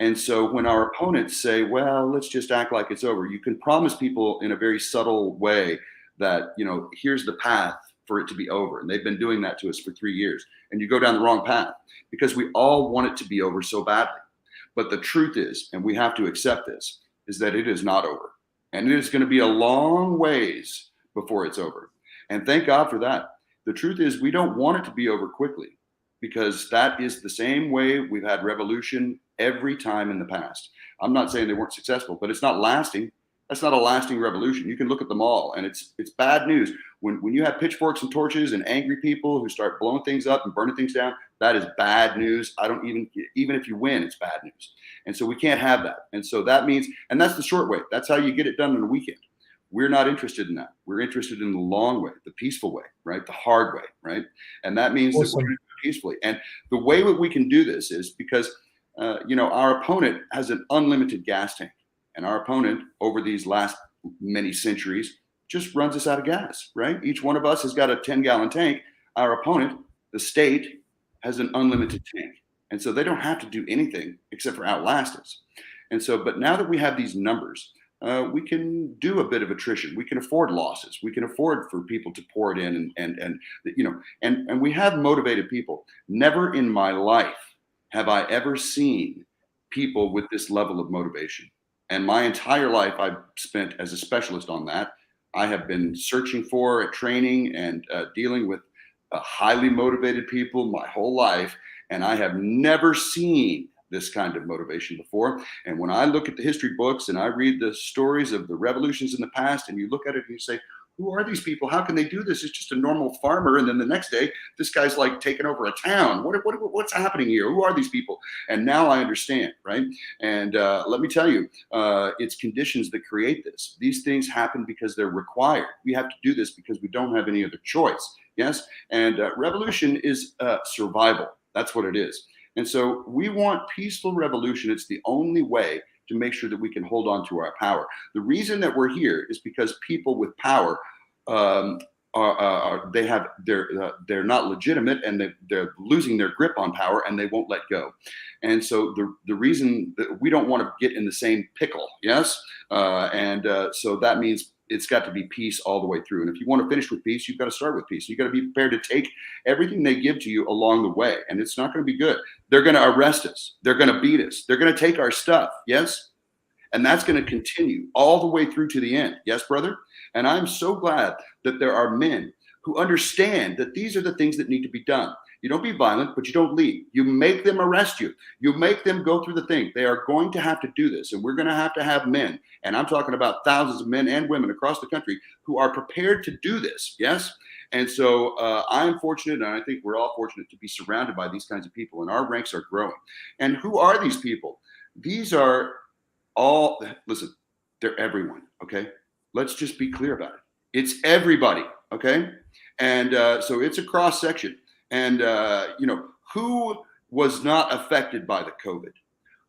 Speaker 5: And so when our opponents say, well, let's just act like it's over, you can promise people in a very subtle way that, here's the path for it to be over. And they've been doing that to us for 3 years. And you go down the wrong path, because we all want it to be over so badly. But the truth is, and we have to accept this, is that it is not over. And it is going to be a long ways before it's over. And thank God for that. The truth is, we don't want it to be over quickly, because that is the same way we've had revolution every time in the past. I'm not saying they weren't successful, but it's not lasting. That's not a lasting revolution. You can look at them all, and it's bad news. When you have pitchforks and torches and angry people who start blowing things up and burning things down, that is bad news. I don't even if you win, it's bad news. And so we can't have that. And so that means, and that's the short way. That's how you get it done in a weekend. We're not interested in that. We're interested in the long way, the peaceful way, right? The hard way, right? And that means that we're going to do it peacefully. And the way that we can do this is because, our opponent has an unlimited gas tank. And our opponent, over these last many centuries, just runs us out of gas, right? Each one of us has got a 10-gallon tank. Our opponent, the state, has an unlimited tank. And so they don't have to do anything except for outlast us. And so, but now that we have these numbers, we can do a bit of attrition. We can afford losses. We can afford for people to pour it in, and we have motivated people. Never in my life have I ever seen people with this level of motivation. And my entire life I've spent as a specialist on that. I have been searching for, training, and dealing with highly motivated people my whole life. And I have never seen this kind of motivation before. And when I look at the history books and I read the stories of the revolutions in the past, and you look at it and you say, who are these people? How can they do this? It's just a normal farmer. And then the next day, this guy's like taking over a town. What's happening here? Who are these people? And now I understand, right? And let me tell you, it's conditions that create this. These things happen because they're required. We have to do this because we don't have any other choice. Yes. And revolution is survival. That's what it is. And so we want peaceful revolution. It's the only way to make sure that we can hold on to our power. The reason that we're here is because people with power they're not legitimate, and they're losing their grip on power, and they won't let go. And so the reason that we don't want to get in the same pickle, yes, so that means it's got to be peace all the way through. And if you want to finish with peace, you've got to start with peace. You've got to be prepared to take everything they give to you along the way. And it's not going to be good. They're going to arrest us. They're going to beat us. They're going to take our stuff. Yes. And that's going to continue all the way through to the end. Yes, brother. And I'm so glad that there are men who understand that these are the things that need to be done. You don't be violent, but you don't lead. You make them arrest you. You make them go through the thing. They are going to have to do this. And we're going to have men. And I'm talking about thousands of men and women across the country who are prepared to do this. Yes. And so I'm fortunate, and I think we're all fortunate to be surrounded by these kinds of people. And our ranks are growing. And who are these people? These are all, listen, they're everyone. Okay. Let's just be clear about it. It's everybody. Okay. And so it's a cross section. And, who was not affected by the COVID?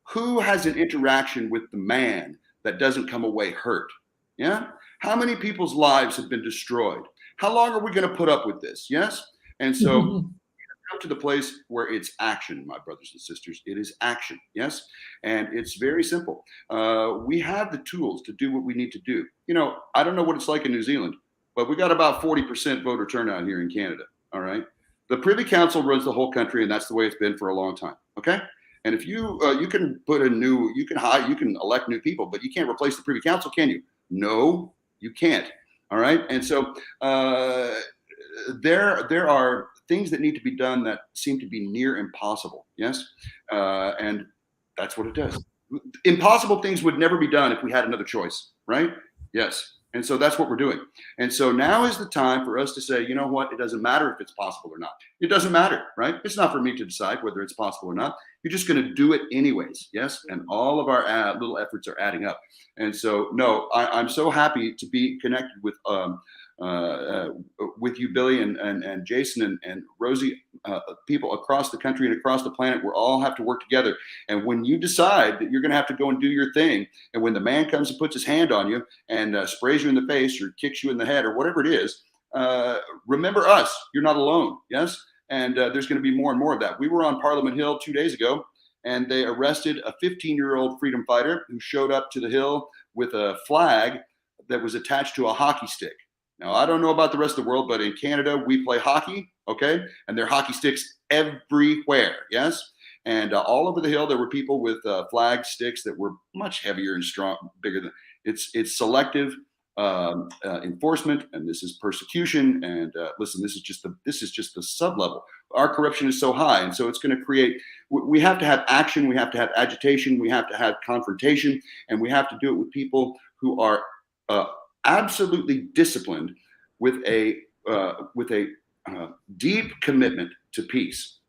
Speaker 5: Who has an interaction with the man that doesn't come away hurt? Yeah. How many people's lives have been destroyed? How long are we going to put up with this? Yes. And so come to the place where it's action, my brothers and sisters. It is action. Yes. And it's very simple. We have the tools to do what we need to do. I don't know what it's like in New Zealand, but we got about 40% voter turnout here in Canada. All right. The Privy Council runs the whole country, and that's the way it's been for a long time. Okay. And if you can you can elect new people, but you can't replace the Privy Council, can you? No, you can't. All right. And so there are things that need to be done that seem to be near impossible. Yes. And that's what it does. Impossible things would never be done if we had another choice. Right. Yes. And so that's what we're doing. And so now is the time for us to say, you know what? It doesn't matter if it's possible or not. It doesn't matter, right? It's not for me to decide whether it's possible or not. You're just going to do it anyways. Yes. And all of our little efforts are adding up. And so, no, I'm so happy to be connected with you, Billy, and Jason and Rosie, people across the country and across the planet. We all have to work together. And when you decide that you're going to have to go and do your thing, and when the man comes and puts his hand on you and sprays you in the face or kicks you in the head or whatever it is, remember us. You're not alone. Yes. And there's going to be more and more of that. We were on Parliament Hill 2 days ago, and they arrested a 15-year-old freedom fighter who showed up to the Hill with a flag that was attached to a hockey stick. Now, I don't know about the rest of the world, but in Canada, we play hockey, okay? And there are hockey sticks everywhere, yes? And all over the Hill, there were people with flag sticks that were much heavier and strong, bigger than. It's selective enforcement, and this is persecution. And listen, this is just the sub level. Our corruption is so high, and so it's going to create. We have to have action. We have to have agitation. We have to have confrontation, and we have to do it with people who are absolutely disciplined with a deep commitment to peace.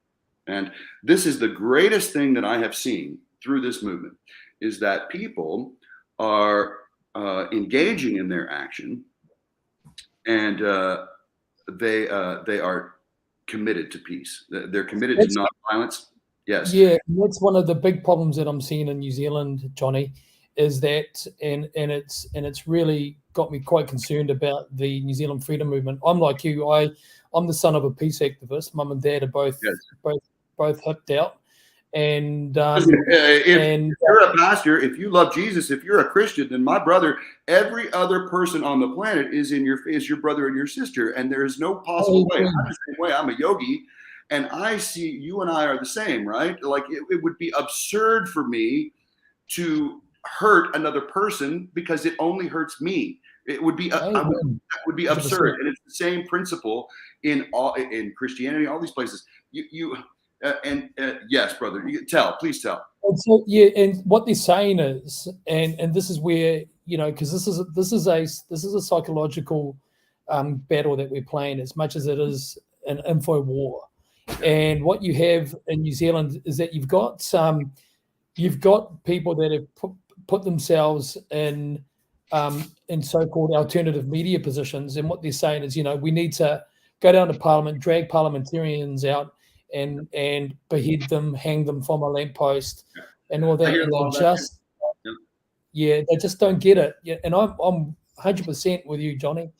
Speaker 5: And this is the greatest thing that I have seen through this movement, is that people are engaging in their action, and they are committed to peace. They're committed to nonviolence. Yes.
Speaker 6: Yeah, that's one of the big problems that I'm seeing in New Zealand, Johnny, is that, and it's really got me quite concerned about the New Zealand freedom movement. I'm like you. I'm the son of a peace activist. Mum and dad are both hipped out. And
Speaker 5: if you're a pastor, if you love Jesus, if you're a Christian, then my brother, every other person on the planet is your brother and your sister, and there is no possible way. I'm the same way. I'm a yogi, and I see you and I are the same, right? Like it would be absurd for me to hurt another person because it only hurts me. It would be that would be absurd, and it's the same principle in Christianity, all these places. Yes, brother, please tell.
Speaker 6: And so, yeah, and what they're saying is, and this is where, because this is a psychological battle that we're playing as much as it is an info war. And what you have in New Zealand is that you've got people that have put themselves in so-called alternative media positions, and what they're saying is, we need to go down to Parliament, drag parliamentarians out, and behead them, hang them from a lamppost, and all that. And they just don't get it. Yeah, and I'm 100% with you, Johnny.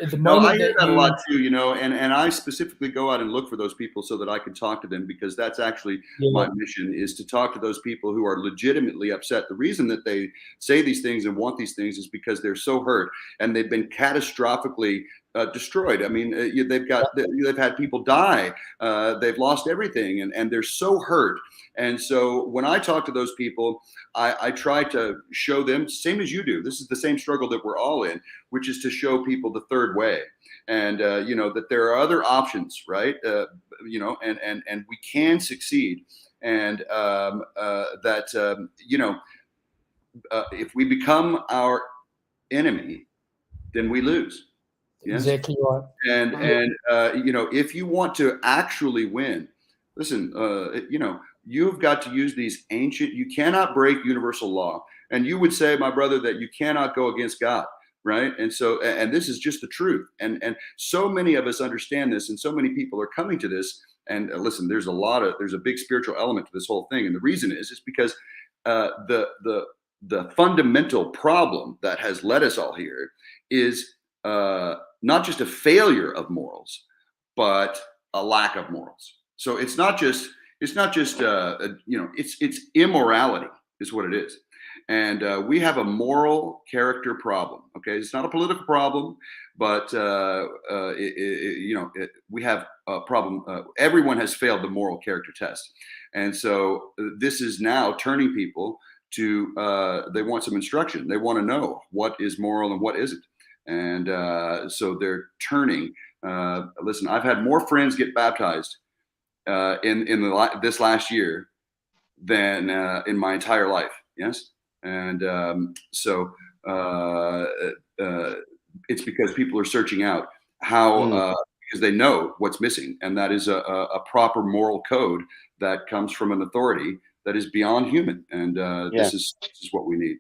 Speaker 6: At the moment,
Speaker 5: I hear that a lot too, and I specifically go out and look for those people so that I can talk to them, because that's actually my mission, is to talk to those people who are legitimately upset. The reason that they say these things and want these things is because they're so hurt, and they've been catastrophically destroyed. I mean, they've had people die, they've lost everything, and they're so hurt. And so when I talk to those people, I try to show them, same as you do. This is the same struggle that we're all in, which is to show people the third way, and that there are other options, right? And we can succeed, and if we become our enemy, then we lose. Yes?
Speaker 6: Exactly right.
Speaker 5: And if you want to actually win, listen, you've got to use these you cannot break universal law. And you would say, my brother, that you cannot go against God, right? And so, and this is just the truth. And so many of us understand this, and so many people are coming to this. And listen, there's a big spiritual element to this whole thing. And the reason is because the fundamental problem that has led us all here is not just a failure of morals, but a lack of morals. So it's not just it's immorality is what it is. And we have a moral character problem. Okay, it's not a political problem, but we have a problem. Everyone has failed the moral character test, and so this is now turning people to. They want some instruction. They want to know what is moral and what isn't. And so they're turning. Listen, I've had more friends get baptized this last year than in my entire life. Yes, and so it's because people are searching out how because they know what's missing, and that is a proper moral code that comes from an authority that is beyond human. And this is what we need.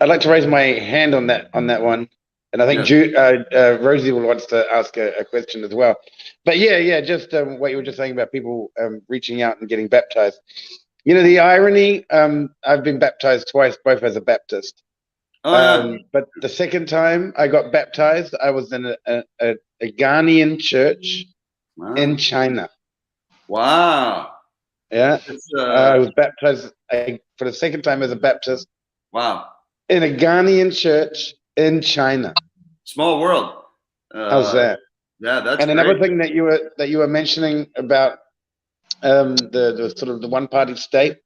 Speaker 2: I'd like to raise my hand on that one. And I think Rosie wants to ask a question as well. But just what you were just saying about people reaching out and getting baptized. The irony, I've been baptized twice, both as a Baptist. But the second time I got baptized, I was in a Ghanaian church in China.
Speaker 5: Wow.
Speaker 2: Yeah. I was baptized for the second time as a Baptist.
Speaker 5: Wow.
Speaker 2: In a Ghanaian church in China.
Speaker 5: Small world.
Speaker 2: How's that?
Speaker 5: Yeah, that's
Speaker 2: and another thing that you were mentioning about the sort of the one party state.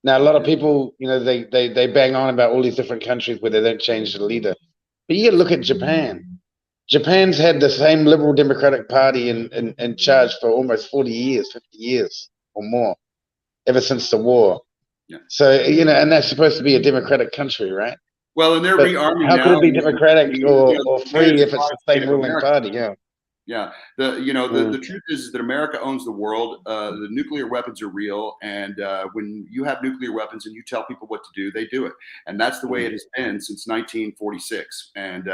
Speaker 2: Now a lot of people, they bang on about all these different countries where they don't change the leader. But you look at Japan. Japan's had the same Liberal Democratic Party in charge for almost 40 years, 50 years or more, ever since the war.
Speaker 5: Yeah.
Speaker 2: So, and that's supposed to be a democratic country, right?
Speaker 5: Well, and they're
Speaker 2: But
Speaker 5: rearming
Speaker 2: how
Speaker 5: now.
Speaker 2: could it be democratic or free if it's the same
Speaker 5: Native
Speaker 2: ruling
Speaker 5: America.
Speaker 2: party? Yeah.
Speaker 5: Yeah, the truth is that America owns the world. The nuclear weapons are real, and when you have nuclear weapons and you tell people what to do, they do it, and that's the way it has been since 1946. And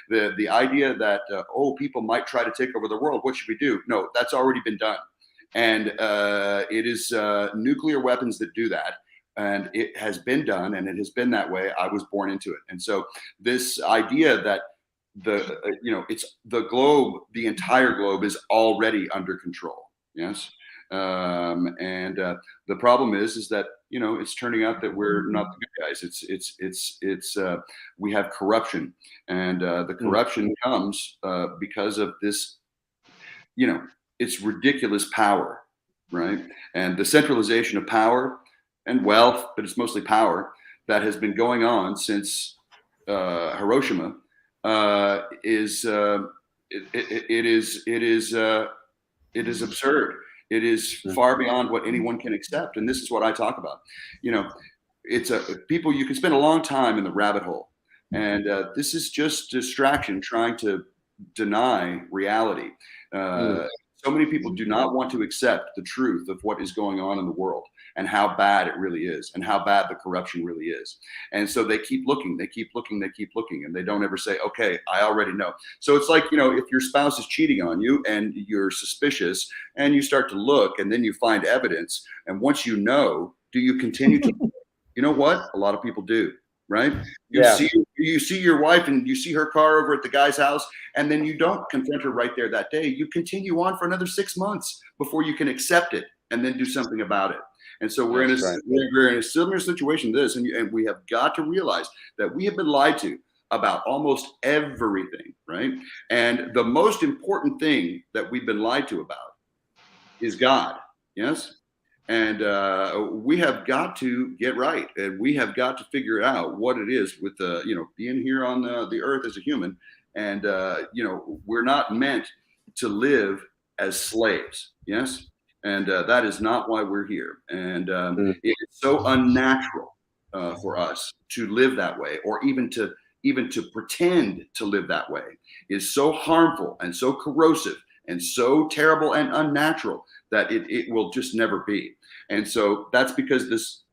Speaker 5: the idea that people might try to take over the world, what should we do? No, that's already been done, and it is nuclear weapons that do that. And it has been done, and it has been that way. I was born into it, and so this idea that it's the globe, the entire globe is already under control. Yes. And the problem is that, it's turning out that we're not the good guys. It's we have corruption, and the corruption comes because of this, it's ridiculous power, right? And the centralization of power and wealth, but it's mostly power that has been going on since Hiroshima. Is absurd. It is far beyond what anyone can accept, and this is what I talk about. It's people. You can spend a long time in the rabbit hole, and this is just distraction, trying to deny reality. So many people do not want to accept the truth of what is going on in the world and how bad it really is and how bad the corruption really is. And so they keep looking, and they don't ever say, okay, I already know. So it's like, if your spouse is cheating on you and you're suspicious and you start to look and then you find evidence. And once you know, do you continue to look? You know what? A lot of people do. Right? You see your wife and you see her car over at the guy's house, and then you don't confront her right there that day. You continue on for another 6 months before you can accept it and then do something about it. And so we're in a similar situation to this, and we have got to realize that we have been lied to about almost everything, right? And the most important thing that we've been lied to about is God. Yes. And we have got to get right, and we have got to figure out what it is with being here on the earth as a human. And we're not meant to live as slaves. Yes, and that is not why we're here. And it's so unnatural for us to live that way, or even to pretend to live that way, is so harmful and so corrosive and so terrible and unnatural that it will just never be. And so that's because this,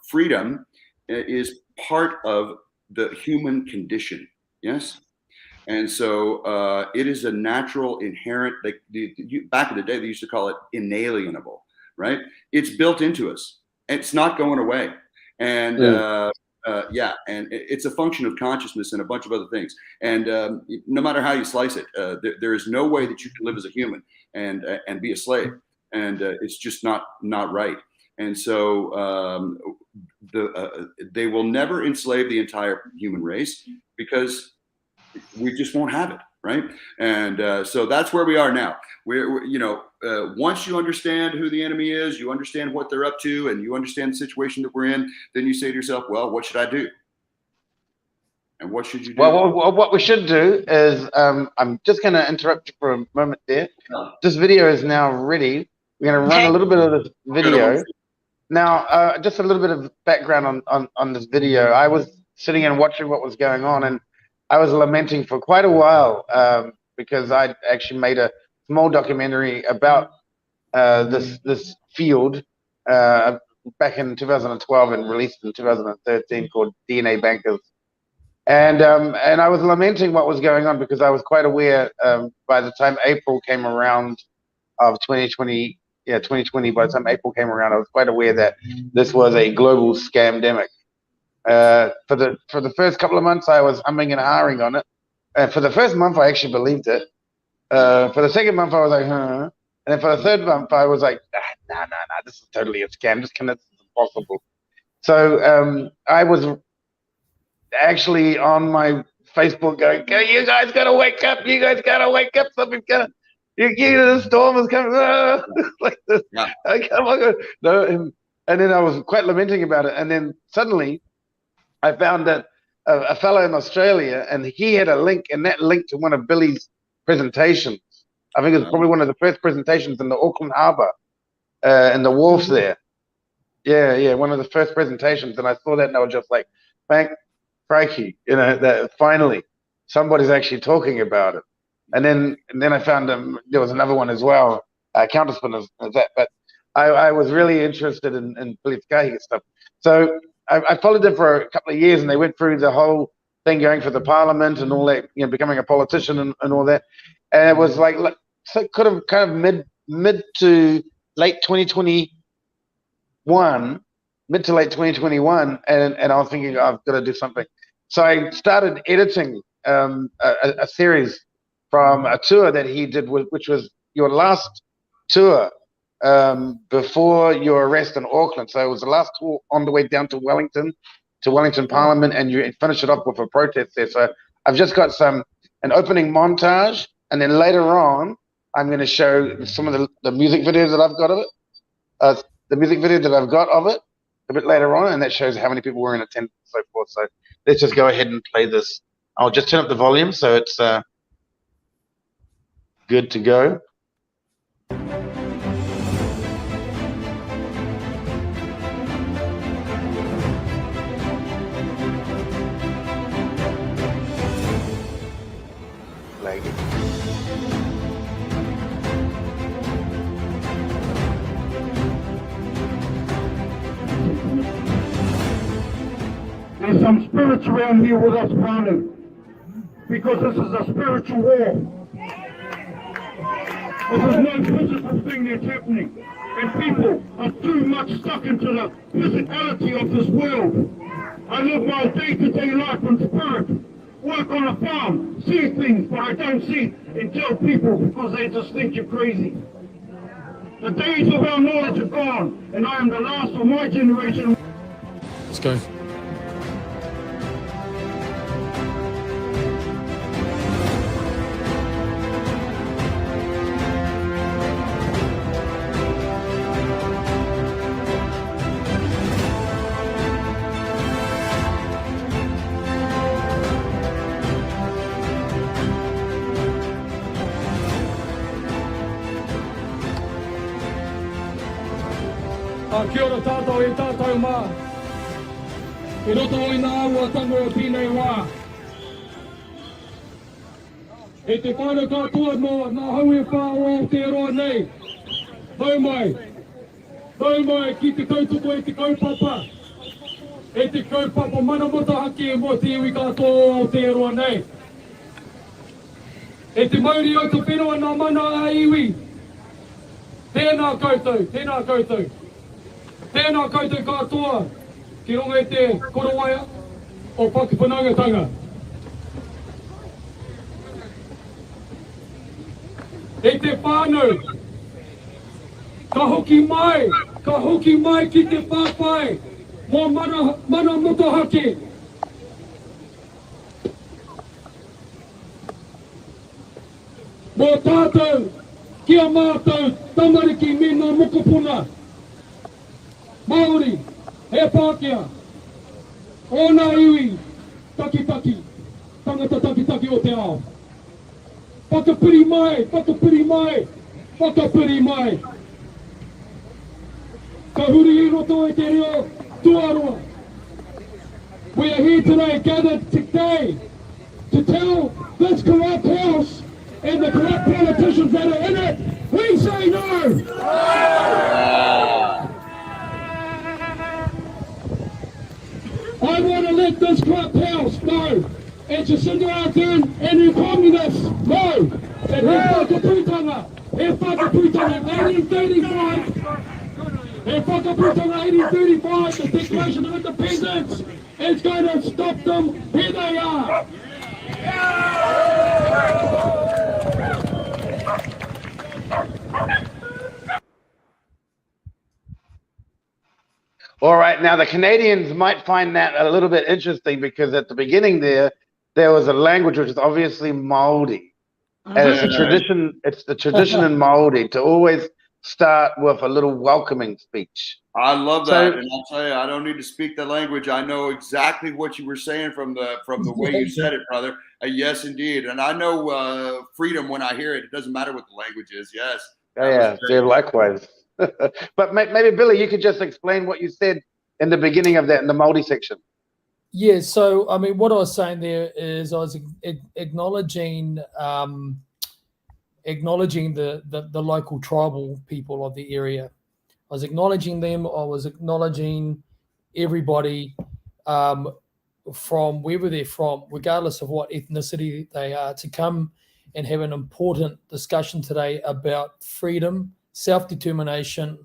Speaker 5: freedom is part of the human condition. Yes. And so it is a natural, inherent, back in the day, they used to call it inalienable, right? It's built into us. It's not going away. And and it's a function of consciousness and a bunch of other things. And no matter how you slice it, there is no way that you can live as a human and be a slave. And it's just not right. And so they will never enslave the entire human race because we just won't have it, right? And so that's where we are now. We're once you understand who the enemy is, you understand what they're up to, and you understand the situation that we're in, then you say to yourself, well, what should I do? And what should you do?
Speaker 2: Well, what we should do is, I'm just going to interrupt you for a moment there. This video is now ready. We're going to run a little bit of this video. Now, just a little bit of background on this video. I was sitting and watching what was going on, and I was lamenting for quite a while because I actually made a small documentary about this field back in 2012 and released in 2013 called DNA Bankers. And I was lamenting what was going on because I was quite aware by the time April came around of 2020. Yeah, 2020, by the time April came around, I was quite aware that this was a global scamdemic. For the first couple of months, I was humming and hawing on it. For the first month, I actually believed it. For the second month, I was like, huh. And then for the third month, I was like, nah, this is totally a scam. This is impossible. So I was actually on my Facebook going, you guys got to wake up. You guys got to wake up. Something's going to... the storm is coming like this. Yeah. No, and then I was quite lamenting about it. And then suddenly I found that a fellow in Australia, and he had a link, and that linked to one of Billy's presentations. I think it was probably one of the first presentations in the Auckland Harbour, in the wharf there. Yeah, one of the first presentations, and I saw that, and I was just like, thank crikey, that finally somebody's actually talking about it. And then I found there was another one as well, Counterspin as that. But I was really interested in Billy Te Kahika stuff. So I followed them for a couple of years, and they went through the whole thing going for the parliament and all that, becoming a politician and all that. And it was like so could have kind of mid to late 2021, mid to late 2021, and I was thinking, I've got to do something. So I started editing a series from a tour that he did, which was your last tour before your arrest in Auckland. So it was the last tour on the way down to Wellington Parliament, and you finish it off with a protest there. So I've just got an opening montage, and then later on, I'm going to show some of the music videos that I've got of it, the music video that I've got of it a bit later on, and that shows how many people were in attendance and so forth. So let's just go ahead and play this. I'll just turn up the volume so it's good to go.
Speaker 7: There's some spirits around here with us, Panu, because this is a spiritual war. This is no physical thing that's happening, and people are too much stuck into the physicality of this world. I live my day-to-day life in spirit, work on a farm, see things, but I don't see and tell people because they just think you're crazy. The days of our knowledge are gone, and I am the last of my generation.
Speaker 6: Let's go.
Speaker 7: Kia ora tātou e tātou mā. E roto o i nā aua tango o tēnei wā. E te whāna kātua mō nā hau e whā o Aotearoa nei. Hau mai ki te kautoko e te kaupapa. E te kaupapa mana motahaki e mō te iwi kātoa o Aotearoa nei. E te mauri o te whenua nā mana a iwi. Tēnā koutou, tēnā koutou. Tēnā koutou katoa, ki ronga e te korowaia o Whakawhanangatanga. E te whānau, ka hoki mai ki te whāwhai, mō mana motohake. Mō tātou, kia mātou, tamariki me nā mokopuna. Māori, he Pākehā, o nā iwi, taki, tangata taki o te ao. Whakapiri mai. Ka huri i roto e te reo tuaroa. We are here today, gathered today, to tell this corrupt house and the corrupt politicians that are in it, we say no! I want to let this corrupt house know, and Jacinda Ardern and the communists know, that whakaputanga, 1835, the Declaration of Independence, is going to stop them where they are.
Speaker 2: All right, now the Canadians might find that a little bit interesting because at the beginning there was a language which is obviously Māori. And it's a tradition, it's the tradition in Māori to always start with a little welcoming speech.
Speaker 5: I love
Speaker 2: So-
Speaker 5: that, and I'll tell you, I don't need to speak the language. I know exactly what you were saying from the way you said it, brother. Yes, indeed, and I know freedom when I hear it. It doesn't matter what the language is. Yes.
Speaker 2: Yeah, likewise. But maybe Billy, you could just explain what you said in the beginning of that in the Māori section.
Speaker 6: Yeah, so I mean, what I was saying there is I was acknowledging the local tribal people of the area. I was acknowledging them. I was acknowledging everybody from wherever they're from, regardless of what ethnicity they are, to come and have an important discussion today about freedom, self-determination,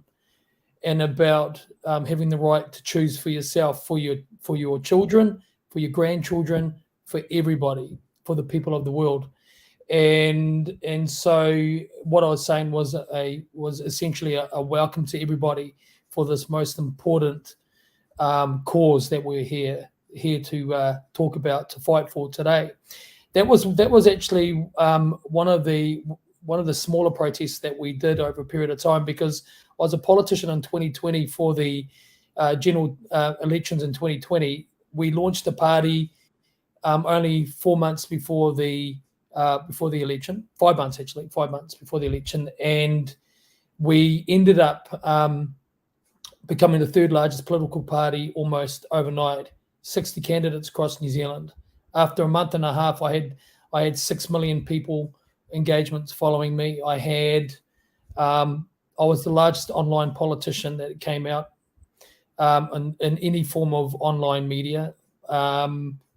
Speaker 6: and about having the right to choose for yourself, for your children, for your grandchildren, for everybody, for the people of the world. And so what I was saying was essentially a welcome to everybody for this most important cause that we're here to talk about, to fight for today. That was actually one of the smaller protests that we did over a period of time, because I was a politician in 2020 for the general elections in 2020. We launched a party only 4 months before the election, 5 months actually, 5 months before the election, and we ended up becoming the third largest political party almost overnight. 60 candidates across New Zealand. After a month and a half, I had 6 million people engagements following me. I was the largest online politician that came out in any form of online media.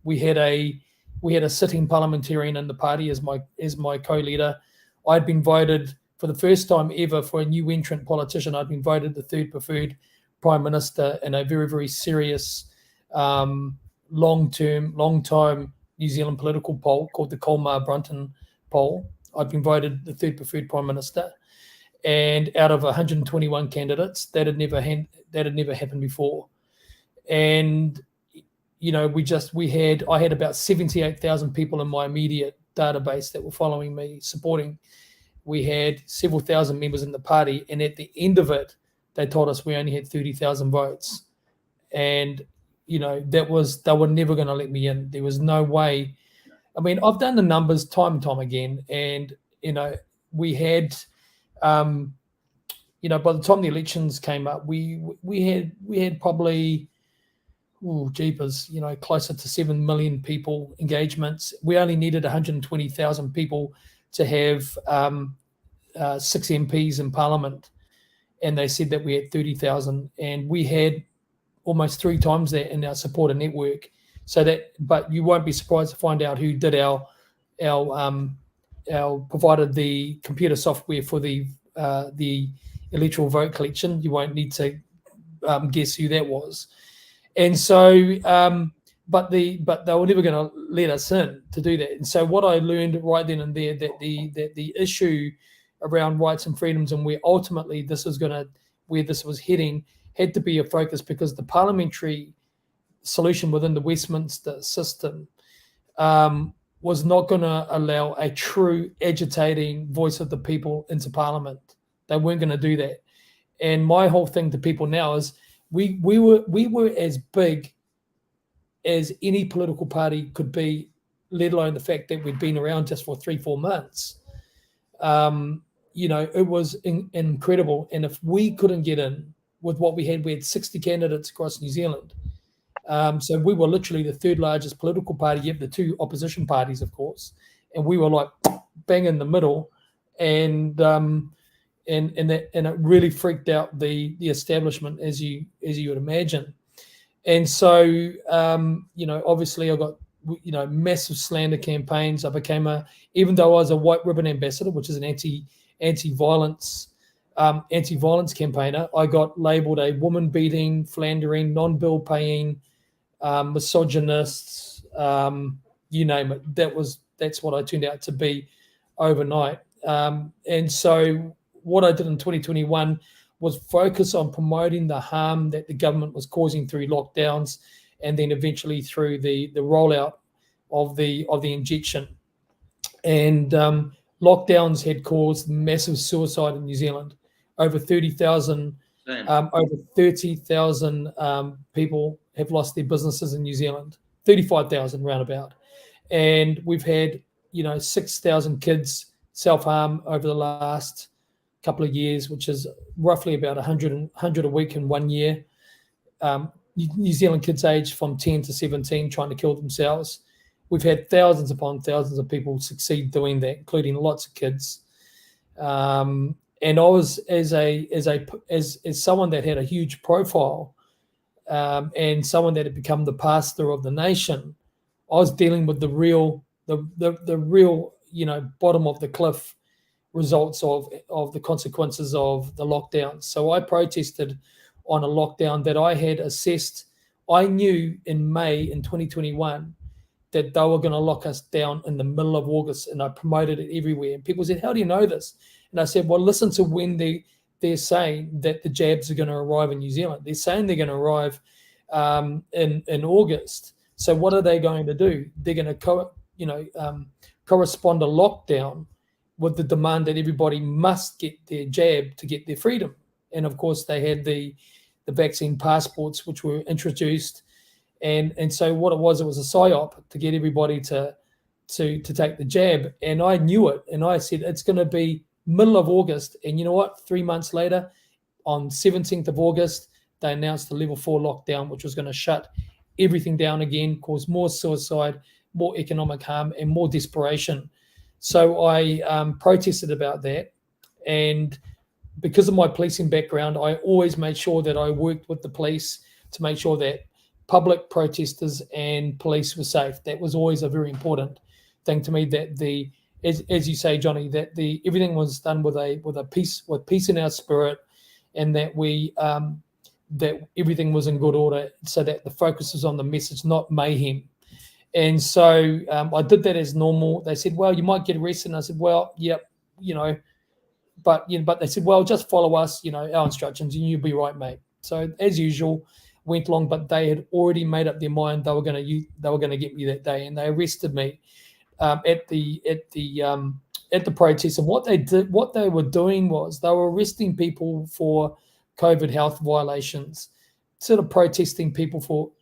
Speaker 6: We had a sitting parliamentarian in the party as my co-leader. I'd been voted for the first time ever for a new entrant politician. I'd been voted the third preferred prime minister in a very, very serious long-time New Zealand political poll called the Colmar-Brunton poll. I've been voted the third preferred prime minister, and out of 121 candidates, that had never happened before. And you know, I had about 78,000 people in my immediate database that were following me, supporting. We had several thousand members in the party, and at the end of it, they told us we only had 30,000 votes, and you know, they were never going to let me in. There was no way. I mean, I've done the numbers time and time again, and you know, we had, you know, by the time the elections came up, we had probably, jeepers, you know, closer to 7 million people engagements. We only needed 120,000 people to have 6 MPs in Parliament, and they said that we had 30,000, and we had almost 3 times that in our supporter network. So that, but you won't be surprised to find out who did our provided the computer software for the electoral vote collection. You won't need to guess who that was. And so, but they were never going to let us in to do that. And so, what I learned right then and there, that the issue around rights and freedoms and where ultimately where this was heading, had to be a focus, because the parliamentary solution within the Westminster system was not going to allow a true agitating voice of the people into Parliament. They weren't going to do that. And my whole thing to people now is we were as big as any political party could be, let alone the fact that we'd been around just for 3-4 months. You know, it was incredible. And if we couldn't get in with what we had 60 candidates across New Zealand. So we were literally the third largest political party. You have the 2 opposition parties, of course, and we were like bang in the middle, and it really freaked out the establishment, as you would imagine. And so you know, obviously I got, you know, massive slander campaigns. I became even though I was a white ribbon ambassador, which is an anti-violence campaigner, I got labelled a woman-beating, philandering, non-bill paying, misogynist, you name it. That's what I turned out to be overnight. And so what I did in 2021 was focus on promoting the harm that the government was causing through lockdowns, and then eventually through the rollout of the injection. And lockdowns had caused massive suicide in New Zealand. over 30,000 people have lost their businesses in New Zealand, 35,000 roundabout. And we've had, 6,000 kids self-harm over the last couple of years, which is roughly about 100 a week in 1 year. New Zealand kids aged from 10 to 17 trying to kill themselves. We've had thousands upon thousands of people succeed doing that, including lots of kids. And I was as someone that had a huge profile, and someone that had become the pastor of the nation, I was dealing with the real, bottom of the cliff results of the consequences of the lockdown. So I protested on a lockdown that I had assessed. I knew in May in 2021 that they were going to lock us down in the middle of August, and I promoted it everywhere. And people said, "How do you know this?" And I said, "Well, listen to when they're saying that the jabs are going to arrive in New Zealand. They're saying they're going to arrive in August. So what are they going to do? They're going to correspond a lockdown with the demand that everybody must get their jab to get their freedom." And of course, they had the vaccine passports, which were introduced. And so what it was a psyop to get everybody to take the jab. And I knew it. And I said, it's going to be middle of August. And you know what? 3 months later, on 17th of August, they announced the level 4 lockdown, which was going to shut everything down again, cause more suicide, more economic harm, and more desperation. So I protested about that. And because of my policing background, I always made sure that I worked with the police to make sure that public protesters and police were safe. That was always a very important thing to me, that as you say, Johnny, that everything was done with peace in our spirit, and that that everything was in good order, so that the focus was on the message, not mayhem. And so I did that as normal. They said, "Well, you might get arrested." And I said, "Well, yep, but they said, "Well, just follow us, our instructions, and you'll be right, mate." So as usual, went along, but they had already made up their mind they were going to get me that day, and they arrested me at the protest. And what they were doing was they were arresting people for COVID health violations, sort of protesting people for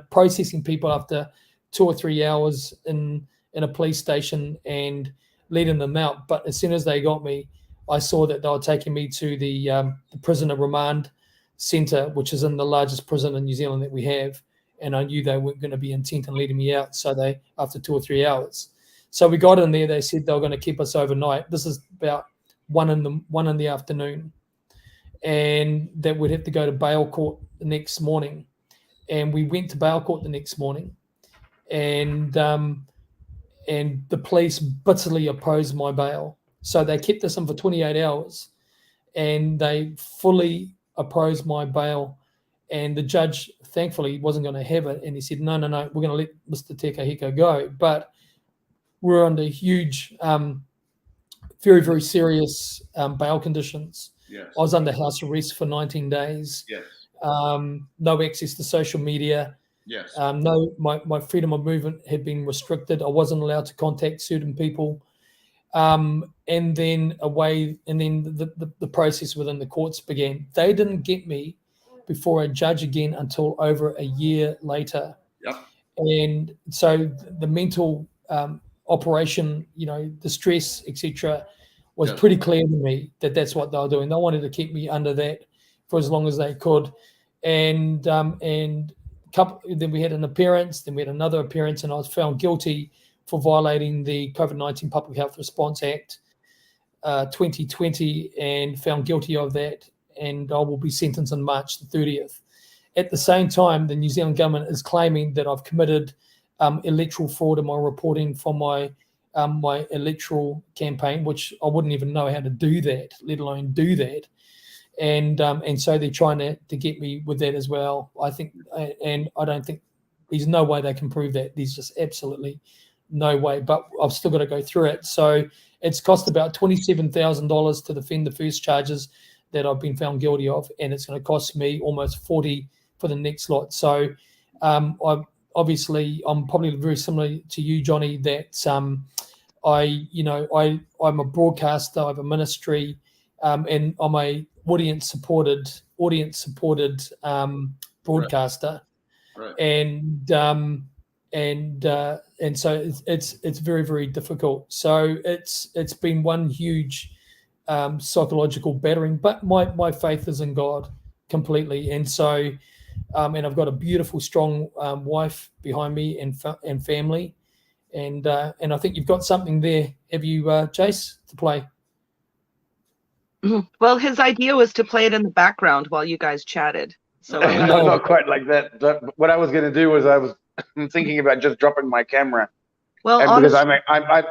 Speaker 6: processing people after 2 or 3 hours in a police station and letting them out. But as soon as they got me, I saw that they were taking me to the prisoner remand centre, which is in the largest prison in New Zealand that we have, and I knew they weren't going to be intent on letting me out. So they, after 2 or 3 hours, so we got in there. They said they were going to keep us overnight. This is about 1 in the afternoon, and that we'd have to go to bail court the next morning. And we went to bail court the next morning, and the police bitterly opposed my bail. So they kept us in for 28 hours, and they fully opposed my bail. And the judge, thankfully, wasn't going to have it, and he said, no, we're going to let Mr. Te Kahika go. But we're under huge, very, very serious bail conditions.
Speaker 5: Yes.
Speaker 6: I was under house arrest for 19 days.
Speaker 5: Yes.
Speaker 6: No access to social media.
Speaker 5: Yes.
Speaker 6: No, my freedom of movement had been restricted. I wasn't allowed to contact certain people. And then the process within the courts began. They didn't get me before a judge again until over a year later.
Speaker 5: Yep.
Speaker 6: And so the mental operation, the stress, etc., was pretty clear to me that that's what they were doing. They wanted to keep me under that for as long as they could. And then we had an appearance, then we had another appearance, and I was found guilty for violating the COVID-19 Public Health Response Act 2020, and found guilty of that, and I will be sentenced on March the 30th. At the same time, the New Zealand government is claiming that I've committed electoral fraud in my reporting for my electoral campaign, which I wouldn't even know how to do that, let alone do that. And so they're trying to get me with that as well, I think. And I don't think there's no way they can prove that. There's just absolutely no way. But I've still got to go through it. So it's cost about $27,000 to defend the first charges that I've been found guilty of, and it's going to cost me almost $40,000 for the next lot. So I'm probably very similar to you, Johnny, that I'm a broadcaster, I have a ministry. and I'm a audience supported broadcaster,
Speaker 5: Right.
Speaker 6: and so it's very, very difficult. So it's been one huge psychological battering, but my faith is in God completely, and so and I've got a beautiful, strong wife behind me and family, and I think you've got something there. Have you, Chase, to play?
Speaker 1: Well, his idea was to play it in the background while you guys chatted. So
Speaker 2: No, not quite like that. What I was going to do was I was thinking about just dropping my camera.
Speaker 1: well,
Speaker 2: And because
Speaker 1: honestly,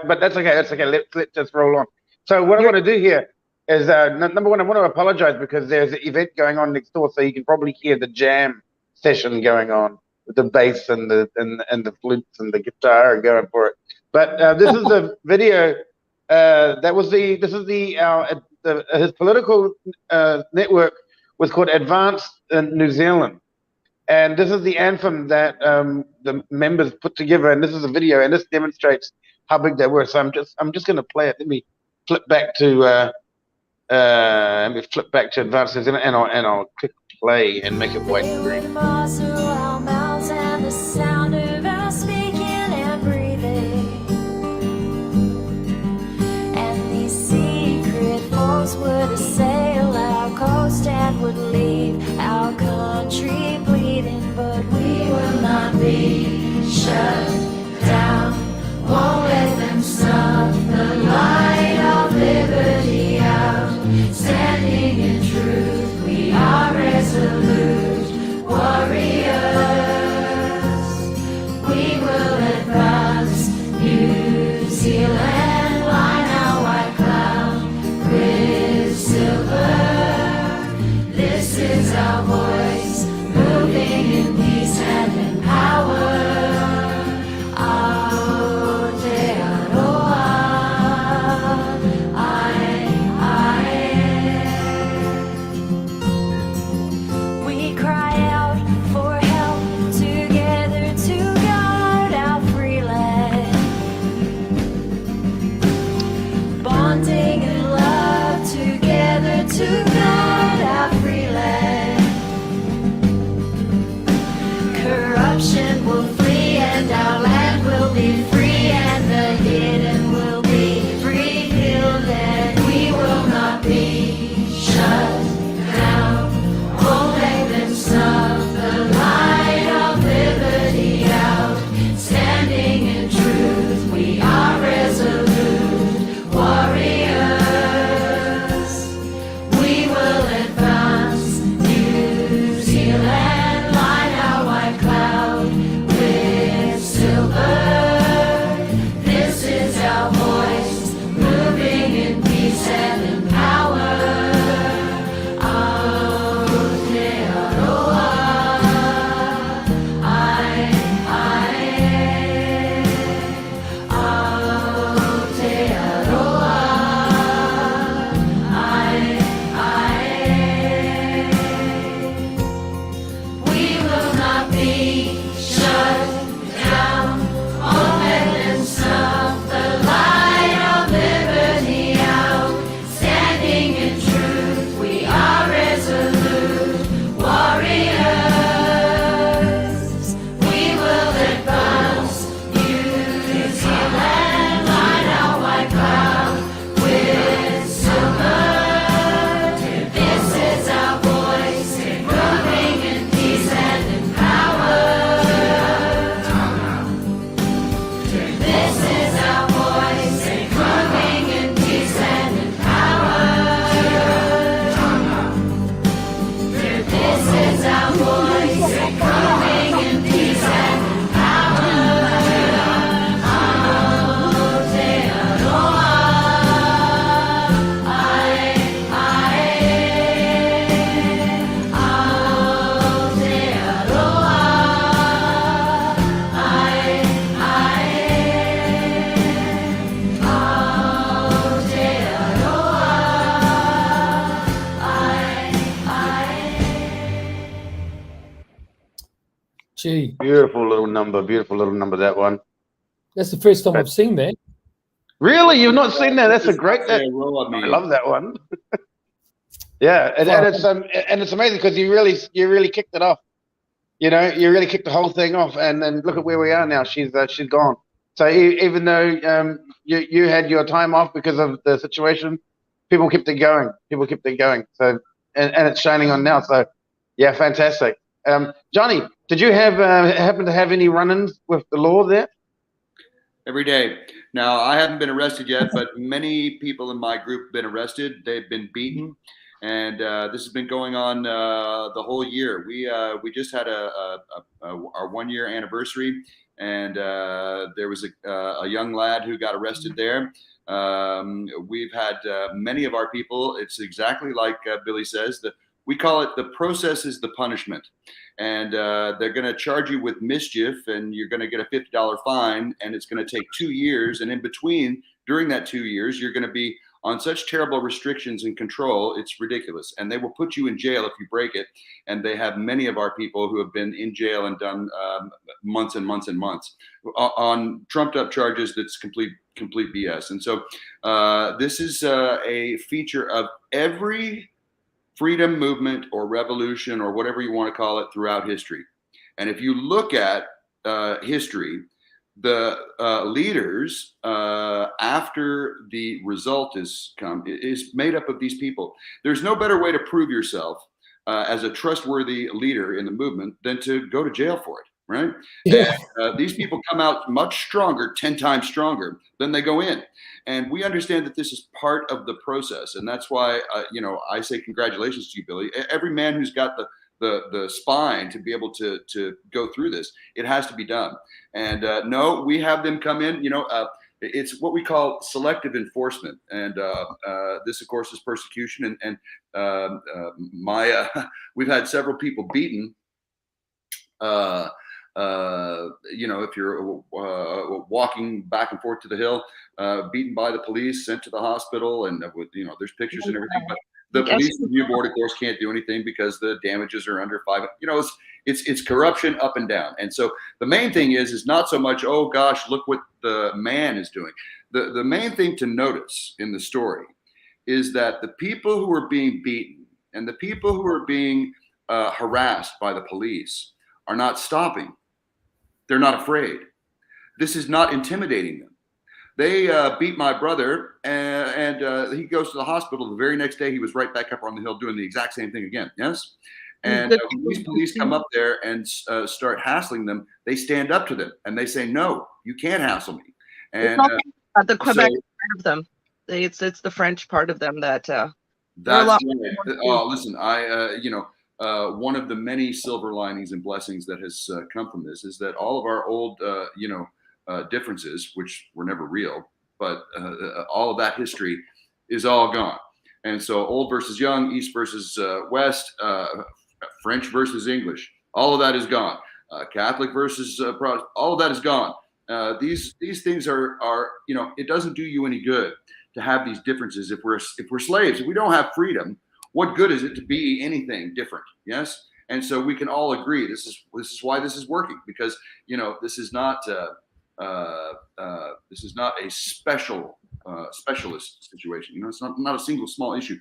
Speaker 2: but that's okay. That's okay. Let's just roll on. So what I want to do here is number one, I want to apologize because there's an event going on next door, so you can probably hear the jam session going on with the bass and the flutes and the guitar going for it. But this is a video. His political network was called Advance in New Zealand. And this is the anthem that the members put together, and this is a video, and this demonstrates how big they were. So I'm just going to play it. Let me flip back to Advance New Zealand, and I'll click play and make it white screen.
Speaker 8: And the sound of our speaking and breathing, and these secret force would assail our coast and would leave our country bleeding, but we will not be shut down. Won't let them snuff the light of liberty out. Standing in truth, we are resolute warriors. We will advance. New Zealand, line our white cloud with silver. This is our voice, moving in peace and in power. We cry out for help, together to guard our free land. Bonding in love, together to guard our free land. Corruption will flee and our land will be free, and the hidden will be revealed, and we will not be shut down. Won't let them snuff the light of liberty out. Standing in truth, we are resolute warriors. We will advance. New Zealand, line our white cloud with silver. This is our voice, moving in peace and in power. Aotearoa, we will not be shut down. Won't let them snuff the light of liberty out. Standing in truth, we are resolute warriors. We will advance. New Zealand, line our white cloud with silver. This is our voice, moving in peace and in power. This is our voice, moving in peace and in power. This is our voice, moving in peace and in power. Aotearoa,
Speaker 6: Gee,
Speaker 2: Beautiful little number, that one.
Speaker 6: that's the first time I've seen that.
Speaker 2: Really? You've not seen that? That's a great,
Speaker 5: Yeah, roll up,
Speaker 2: I
Speaker 5: man.
Speaker 2: love that one. Yeah, and it's amazing because you really kicked it off. You know, you really kicked the whole thing off, and then look at where we are now. She's gone. So even though you had your time off because of the situation, people kept it going. People kept it going. So and it's shining on now. So yeah, fantastic. Johnny, did you have happen to have any run-ins with the law there?
Speaker 5: Every day. Now, I haven't been arrested yet, but many people in my group have been arrested. They've been beaten, and this has been going on the whole year. We just had our 1 year anniversary, and there was a young lad who got arrested there. We've had many of our people. It's exactly like Billy says, that we call it the process is the punishment. And they're going to charge you with mischief, and you're going to get a $50 fine, and it's going to take 2 years. And in between, during that 2 years, you're going to be on such terrible restrictions and control, it's ridiculous. And they will put you in jail if you break it. And they have many of our people who have been in jail and done months and months and months on trumped up charges that's complete BS. And so this is a feature of every freedom movement or revolution or whatever you want to call it throughout history. And if you look at history, the leaders after the result is made up of these people. There's no better way to prove yourself as a trustworthy leader in the movement than to go to jail for it, right?
Speaker 6: Yeah.
Speaker 5: And, these people come out much stronger, 10 times stronger than they go in. And we understand that this is part of the process. And that's why, I say congratulations to you, Billy. Every man who's got the spine to be able to go through this, it has to be done. And no, we have them come in, it's what we call selective enforcement. And this, of course, is persecution. And we've had several people beaten. If you're walking back and forth to the hill, beaten by the police, sent to the hospital, and there's pictures and everything. But the police review board, of course, can't do anything because the damages are under 5. It's corruption up and down. And so the main thing is not so much, oh gosh, look what the man is doing. The main thing to notice in the story is that the people who are being beaten and the people who are being harassed by the police are not stopping. They're not afraid. This is not intimidating them. They beat my brother, and he goes to the hospital. The very next day, he was right back up on the hill doing the exact same thing again. Yes? And when these police come up there and start hassling them, they stand up to them, and they say, no, you can't hassle me. And
Speaker 1: the Quebec part of them. It's the French part of them that
Speaker 5: that's listen, one of the many silver linings and blessings that has come from this is that all of our old, differences, which were never real, but all of that history is all gone. And so old versus young, East versus West, French versus English, all of that is gone. Catholic versus Protestant, all of that is gone. These things are it doesn't do you any good to have these differences if we're slaves. If we don't have freedom, what good is it to be anything different? Yes. And so we can all agree this is why this is working, because this is not a specialist situation. It's not a single small issue.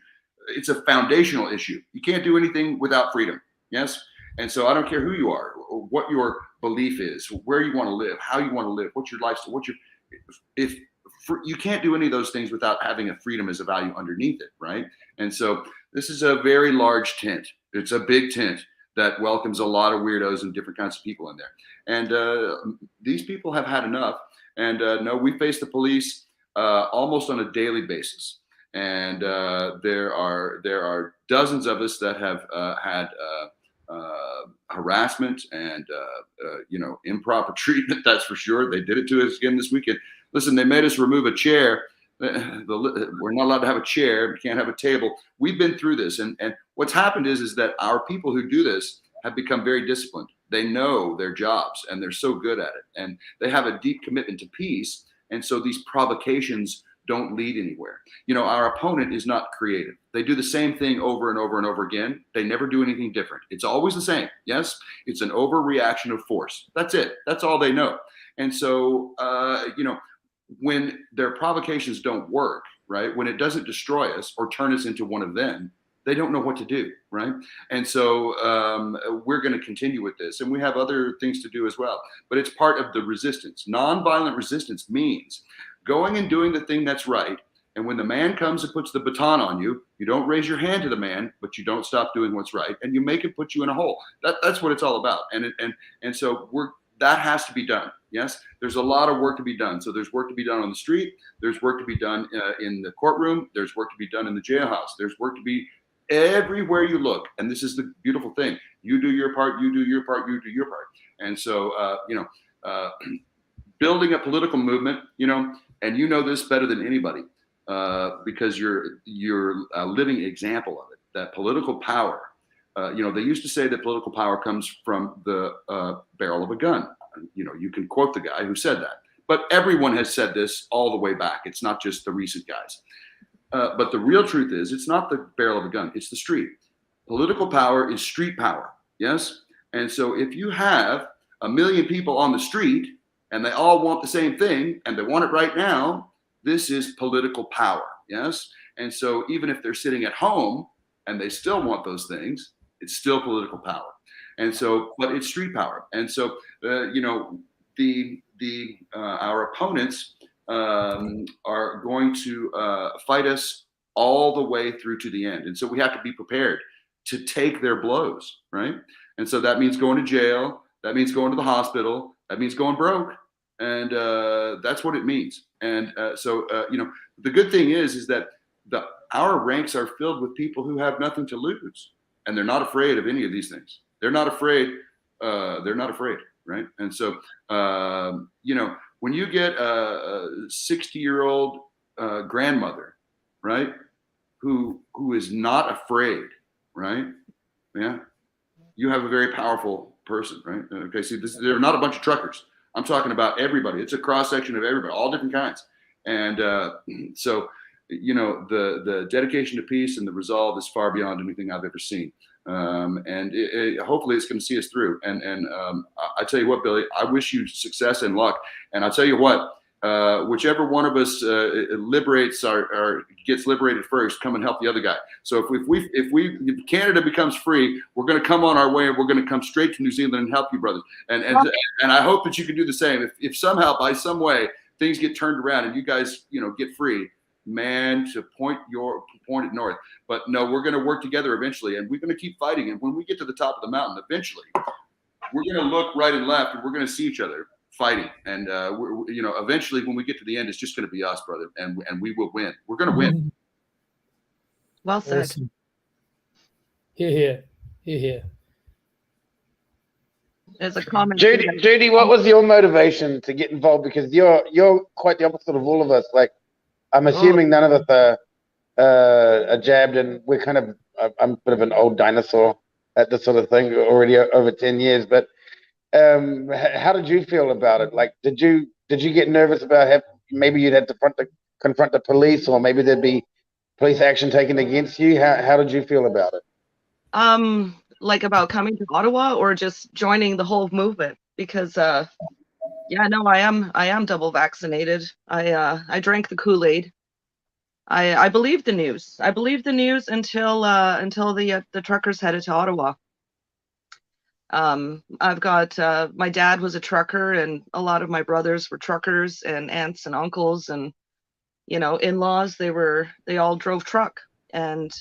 Speaker 5: It's a foundational issue. You can't do anything without freedom. Yes. And so I don't care who you are, or what your belief is, where you want to live, how you want to live, what's your lifestyle, you can't do any of those things without having a freedom as a value underneath it, right? And so this is a very large tent. It's a big tent that welcomes a lot of weirdos and different kinds of people in there. And these people have had enough. And no, we face the police almost on a daily basis. And there are dozens of us that have had harassment and improper treatment. That's for sure. They did it to us again this weekend. Listen, they made us remove a chair. We're not allowed to have a chair. We can't have a table. We've been through this, and what's happened is that our people who do this have become very disciplined. They know their jobs, and they're so good at it, and they have a deep commitment to peace. And so these provocations don't lead anywhere. Our opponent is not creative. They do the same thing over and over and over again. They never do anything different. It's always the same. Yes, it's an overreaction of force. That's it. That's all they know. And so, when their provocations don't work, right? When it doesn't destroy us or turn us into one of them, they don't know what to do, right? And so we're going to continue with this, and we have other things to do as well. But it's part of the resistance. Nonviolent resistance means going and doing the thing that's right. And when the man comes and puts the baton on you, you don't raise your hand to the man, but you don't stop doing what's right, and you make him put you in a hole. That's what it's all about. And so that has to be done. Yes, there's a lot of work to be done. So there's work to be done on the street. There's work to be done in the courtroom. There's work to be done in the jailhouse. There's work to be everywhere you look. And this is the beautiful thing. You do your part, you do your part, you do your part. And so, building a political movement, and you know this better than anybody, because you're a living example of it, that political power, they used to say that political power comes from the barrel of a gun. You can quote the guy who said that, but everyone has said this all the way back. It's not just the recent guys. But the real truth is, it's not the barrel of a gun, it's the street. Political power is street power, yes? And so if you have 1 million people on the street and they all want the same thing and they want it right now, this is political power, yes? And so even if they're sitting at home and they still want those things, it's still political power. And so, but it's street power. And so, our opponents are going to fight us all the way through to the end. And so we have to be prepared to take their blows, right? And so that means going to jail. That means going to the hospital. That means going broke. And that's what it means. And the good thing is that our ranks are filled with people who have nothing to lose. And they're not afraid of any of these things. They're not afraid. Right? And so, when you get a 60-year-old grandmother, right, who is not afraid, right? Yeah, you have a very powerful person, right? Okay, see, they're not a bunch of truckers. I'm talking about everybody. It's a cross section of everybody, all different kinds. And so, the dedication to peace and the resolve is far beyond anything I've ever seen. And hopefully it's going to see us through. And I tell you what, Billy, I wish you success and luck. And I'll tell you what, whichever one of us liberates or gets liberated first, come and help the other guy. So if Canada becomes free, we're going to come on our way and we're going to come straight to New Zealand and help you, brothers. And I hope that you can do the same. If somehow, by some way, things get turned around and you guys, get free, man, to point it north. But no, we're going to work together eventually, and we're going to keep fighting. And when we get to the top of the mountain, eventually, we're going to look right and left, and we're going to see each other fighting. And eventually, when we get to the end, it's just going to be us, brother, and we will win. We're going to win.
Speaker 1: Well said.
Speaker 6: Awesome. Hear, hear.
Speaker 1: There's a comment.
Speaker 2: Judy, what was your motivation to get involved? Because you're quite the opposite of all of us. Like, I'm assuming none of us are jabbed, and we're kind of, I'm a bit of an old dinosaur at this sort of thing, already over 10 years. But how did you feel about it? Like, did you get nervous about maybe you'd had to confront the police, or maybe there'd be police action taken against you? How did you feel about it?
Speaker 1: Like about coming to Ottawa or just joining the whole movement? Because I am double vaccinated. I drank the Kool-Aid. I believed the news. I believed the news until the truckers headed to Ottawa. I've got my dad was a trucker, and a lot of my brothers were truckers, and aunts and uncles and in-laws. They all drove truck, and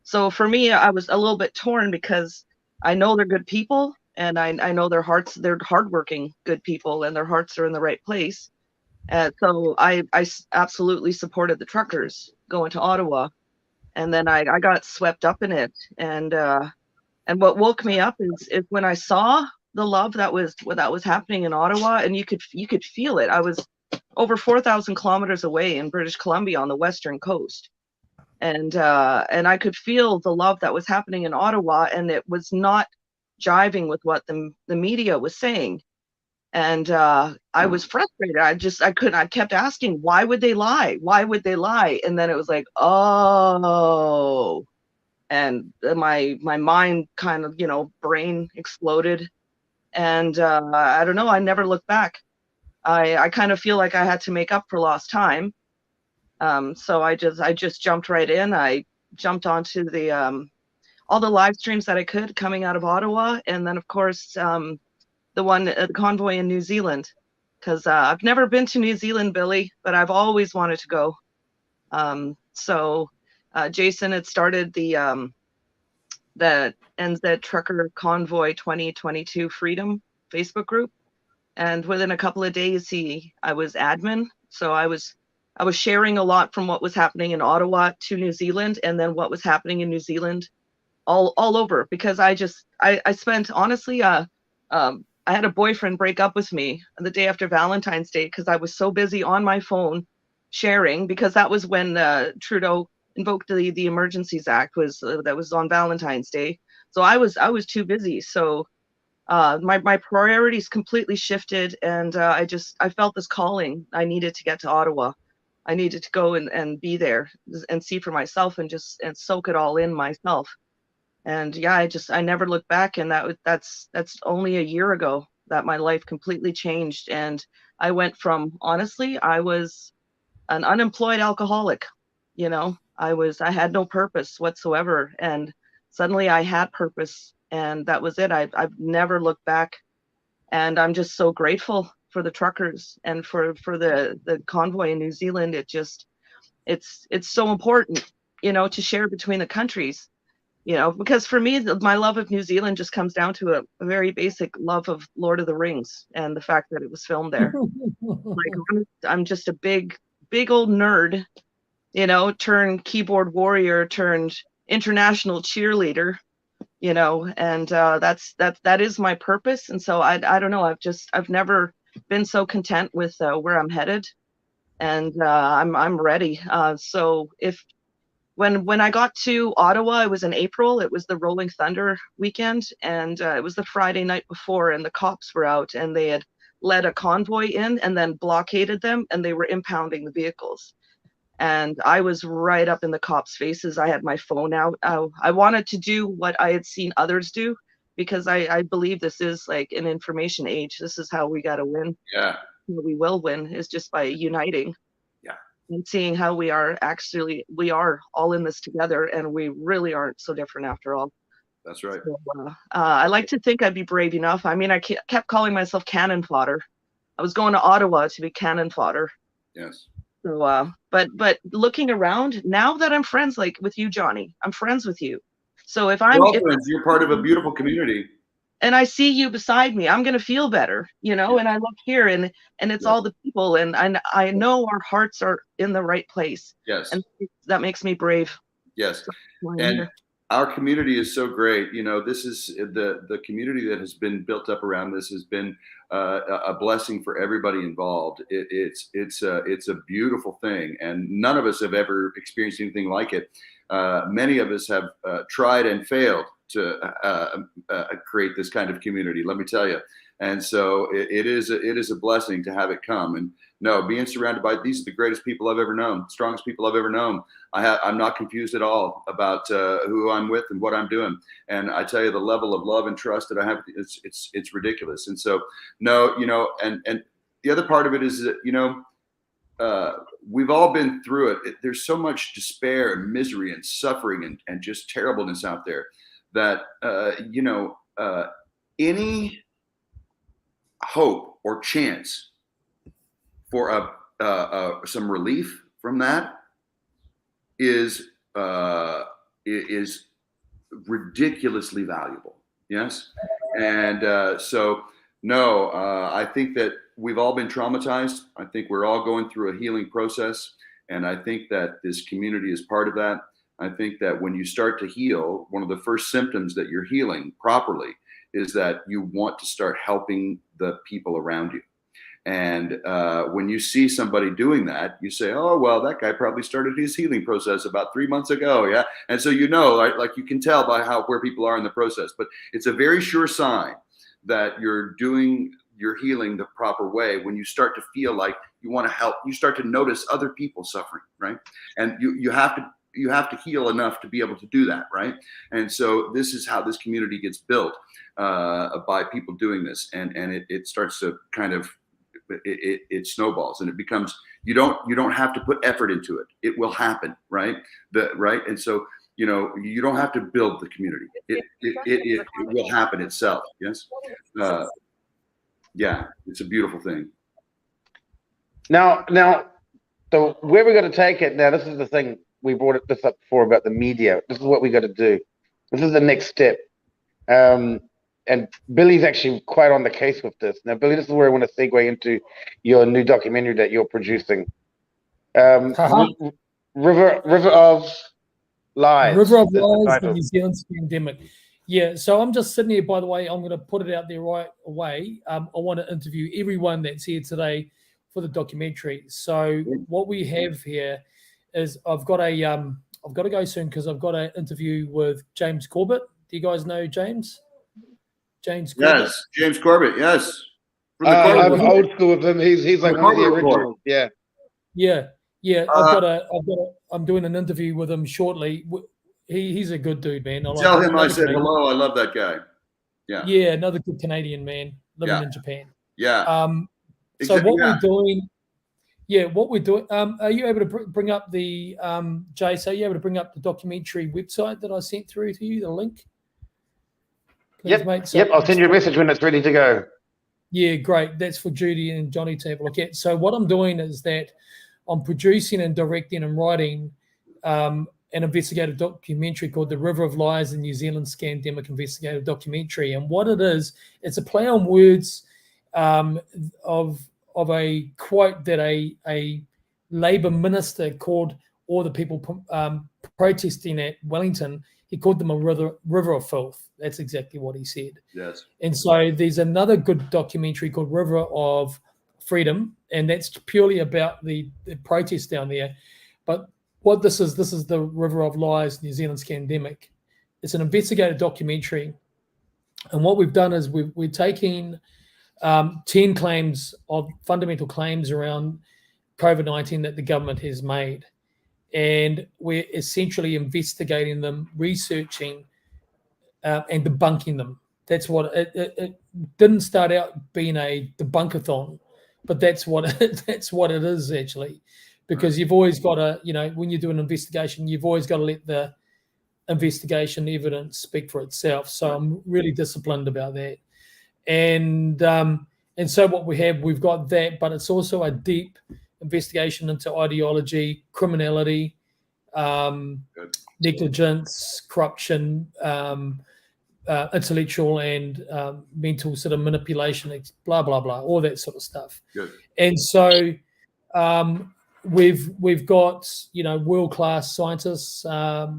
Speaker 1: so for me, I was a little bit torn because I know they're good people. And I know they're hardworking, good people, and their hearts are in the right place. And so I absolutely supported the truckers going to Ottawa. And then I got swept up in it. And what woke me up is when I saw the love that was happening in Ottawa, and you could feel it. I was over 4,000 kilometers away in British Columbia on the western coast. And I could feel the love that was happening in Ottawa, and it was not jiving with what the media was saying. And I was frustrated. I kept asking, why would they lie? Why would they lie? And then it was like, oh, and my mind kind of, brain exploded. And I don't know, I never looked back. I kind of feel like I had to make up for lost time. So I just jumped right in. I jumped onto the all the live streams that I could coming out of Ottawa, and then of course the convoy in New Zealand, because I've never been to New Zealand, Billy, but I've always wanted to go. So Jason had started the NZ Trucker Convoy 2022 Freedom Facebook group, and within a couple of days I was admin. So I was sharing a lot from what was happening in Ottawa to New Zealand, and then what was happening in New Zealand all over, because I spent, honestly, I had a boyfriend break up with me the day after Valentine's Day because I was so busy on my phone sharing, because that was when Trudeau invoked the Emergencies Act, that was on Valentine's Day. So I was too busy. So my priorities completely shifted, and I felt this calling. I needed to get to Ottawa. I needed to go and be there and see for myself and soak it all in myself. And yeah, I never looked back, and that's only a year ago that my life completely changed. And I went from, honestly, I was an unemployed alcoholic, you know, I had no purpose whatsoever, and suddenly I had purpose, and that was it. I've never looked back, and I'm just so grateful for the truckers and for the convoy in New Zealand. It's so important, you know, to share between the countries. You know, because for me, my love of New Zealand just comes down to a very basic love of Lord of the Rings and the fact that it was filmed there. Like, I'm just a big old nerd, you know, turned keyboard warrior, turned international cheerleader, you know, and that is my purpose. And so I don't know, I've never been so content with where I'm headed, and I'm ready. So when I got to Ottawa, it was in April. It was the Rolling Thunder weekend, and it was the Friday night before, and the cops were out, and they had led a convoy in and then blockaded them, and they were impounding the vehicles. And I was right up in the cops' faces. I had my phone out. I wanted to do what I had seen others do, because I believe this is like an information age. This is how we got to win.
Speaker 5: Yeah.
Speaker 1: We will win, is just by uniting. And seeing how we are all in this together, and we really aren't so different after all.
Speaker 5: That's right.
Speaker 1: So, I like to think I'd be brave enough. I mean, I kept calling myself cannon fodder. I was going to Ottawa to be cannon fodder.
Speaker 5: Yes.
Speaker 1: So, but looking around now that I'm friends, like with you, Johnny, I'm friends with you. So if
Speaker 5: you're part of a beautiful community,
Speaker 1: and I see you beside me, I'm going to feel better, you know. And I look here, and it's all the people, and I know our hearts are in the right place.
Speaker 5: Yes.
Speaker 1: And that makes me brave.
Speaker 5: Yes. And our community is so great. You know, this is the community that has been built up around this has been a blessing for everybody involved. It's a beautiful thing, and none of us have ever experienced anything like it. Many of us have tried and failed to create this kind of community, let me tell you. And so it is a blessing to have it come. And no, being surrounded by these are the greatest people I've ever known, strongest people I've ever known. I'm not confused at all about who I'm with and what I'm doing. And I tell you, the level of love and trust that I have, it's ridiculous. And so, no, you know, and the other part of it is that, you know, we've all been through it. There's so much despair and misery and suffering and just terribleness out there that, you know, any hope or chance for some relief from that is ridiculously valuable. Yes. And so, no, I think that we've all been traumatized. I think we're all going through a healing process. And I think that this community is part of that. I think that when you start to heal, one of the first symptoms that you're healing properly is that you want to start helping the people around you. And when you see somebody doing that, you say, oh, well, that guy probably started his healing process about 3 months ago. Yeah. And so, you know, like you can tell by where people are in the process. But it's a very sure sign that you're doing your healing the proper way when you start to feel like you want to help. You start to notice other people suffering, right? And you have to heal enough to be able to do that, right? And so this is how this community gets built by people doing this, and it starts to kind of it snowballs, and it becomes you don't have to put effort into it. It will happen, right? And so you know, you don't have to build the community. It will happen itself. Yes. Yeah, it's a beautiful thing.
Speaker 2: Now, so where we're going to take it now, this is the thing, we brought this up before about the media. This is what we got to do. This is the next step. And Billy's actually quite on the case with this. Now, Billy, this is where I want to segue into your new documentary that you're producing. River of Lies.
Speaker 6: River of Lies, the New Zealand pandemic. Yeah, so I'm just sitting here, by the way, I'm going to put it out there right away. I want to interview everyone that's here today for the documentary. So what we have here is I've got to go soon because I've got an interview with James Corbett. Do you guys know James? James Corbett.
Speaker 5: Yes, James Corbett, yes.
Speaker 2: I'm old school with him. He's like one of the originals. Yeah.
Speaker 6: Yeah. I'm doing an interview with him shortly. He's a good dude, man.
Speaker 5: Tell him I said hello. I love that guy. Yeah.
Speaker 6: Yeah, another good Canadian man living in Japan.
Speaker 5: Yeah.
Speaker 6: So we're doing. Yeah, what we're doing. Are you able to bring up the Jace? Are you able to bring up the documentary website that I sent through to you? The link. Please,
Speaker 2: yep.
Speaker 6: mate.
Speaker 2: Yep. I'll send you a message when it's ready to go.
Speaker 6: Yeah, great. That's for Judy and Johnny to have a look at. So what I'm doing is that I'm producing and directing and writing an investigative documentary called The River of Lies, the New Zealand Scandemic Investigative Documentary. And what it is, it's a play on words of a quote that a Labour minister called all the people protesting at Wellington. He called them a river of filth. That's exactly what he said.
Speaker 5: Yes.
Speaker 6: And so there's another good documentary called River of Freedom, and that's purely about the protest down there. But what this is the River of Lies, New Zealand Scandemic. It's an investigative documentary. And what we've done is we're taking 10 claims of fundamental claims around COVID-19 that the government has made. And we're essentially investigating them, researching, and debunking them. That's what it didn't start out being a debunkathon, but that's what it is actually, because you've always got to, when you do an investigation, you've always got to let the investigation evidence speak for itself. So I'm really disciplined about that. And so what we've got that, but it's also a deep investigation into ideology, criminality, negligence, corruption, intellectual and mental sort of manipulation, blah, blah, blah, all that sort of stuff.
Speaker 5: Good.
Speaker 6: And so we've got, world-class scientists. I've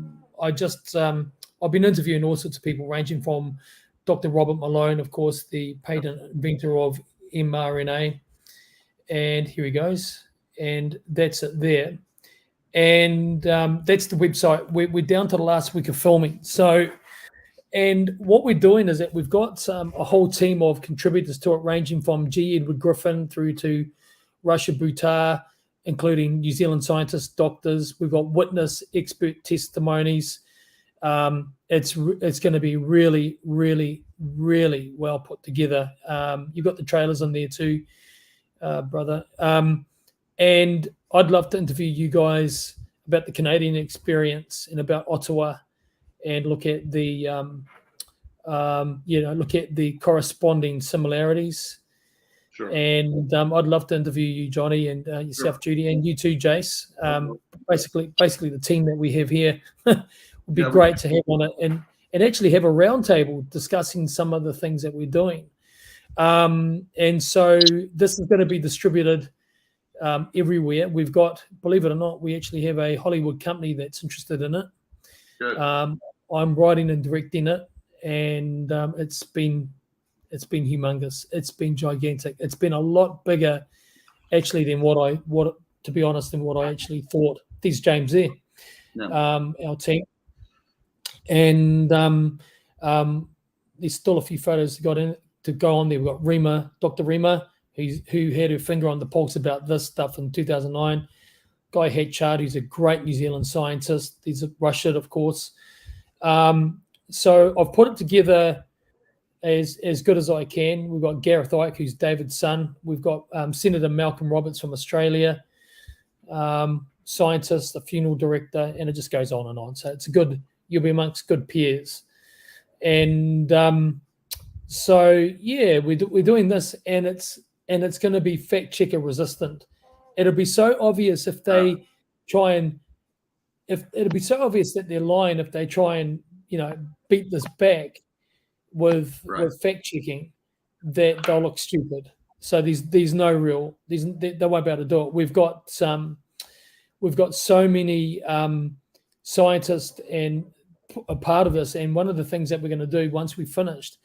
Speaker 6: been interviewing all sorts of people ranging from Dr. Robert Malone, of course, the patent inventor of mRNA. And here he goes. And that's it there. And that's the website. We're down to the last week of filming. So, and what we're doing is that we've got a whole team of contributors to it, ranging from G. Edward Griffin through to Russia Buttar, including New Zealand scientists, doctors. We've got witness expert testimonies. It's going to be really, really, really well put together. You've got the trailers in there too, brother. And I'd love to interview you guys about the Canadian experience and about Ottawa, and look at the corresponding similarities.
Speaker 5: Sure.
Speaker 6: And I'd love to interview you, Johnny, and yourself, Judy, and you too, Jace. Basically the team that we have here would be great to have on it, and actually have a roundtable discussing some of the things that we're doing. And so this is going to be distributed everywhere. We've got, believe it or not, we actually have a Hollywood company that's interested in it.
Speaker 5: Good.
Speaker 6: I'm writing and directing it, and it's been humongous. It's been gigantic. It's been a lot bigger, actually, than what I actually thought. There's James there, our team, and there's still a few photos to go on there. We've got Rima, Dr. Rima, who had her finger on the pulse about this stuff in 2009. Guy Hatchard, who's a great New Zealand scientist. He's Russian, of course. So I've put it together as good as I can. We've got Gareth Icke, who's David's son. We've got Senator Malcolm Roberts from Australia. scientist, a funeral director, and it just goes on and on. So it's good. You'll be amongst good peers. And so yeah, we're doing this, and it's going to be fact checker resistant. It'll be so obvious if they try and it'll be so obvious that they're lying if they try and beat this back with fact checking that they'll look stupid. So they won't be able to do it. We've got so many scientists and a part of this, and one of the things that we're going to do once we've finished,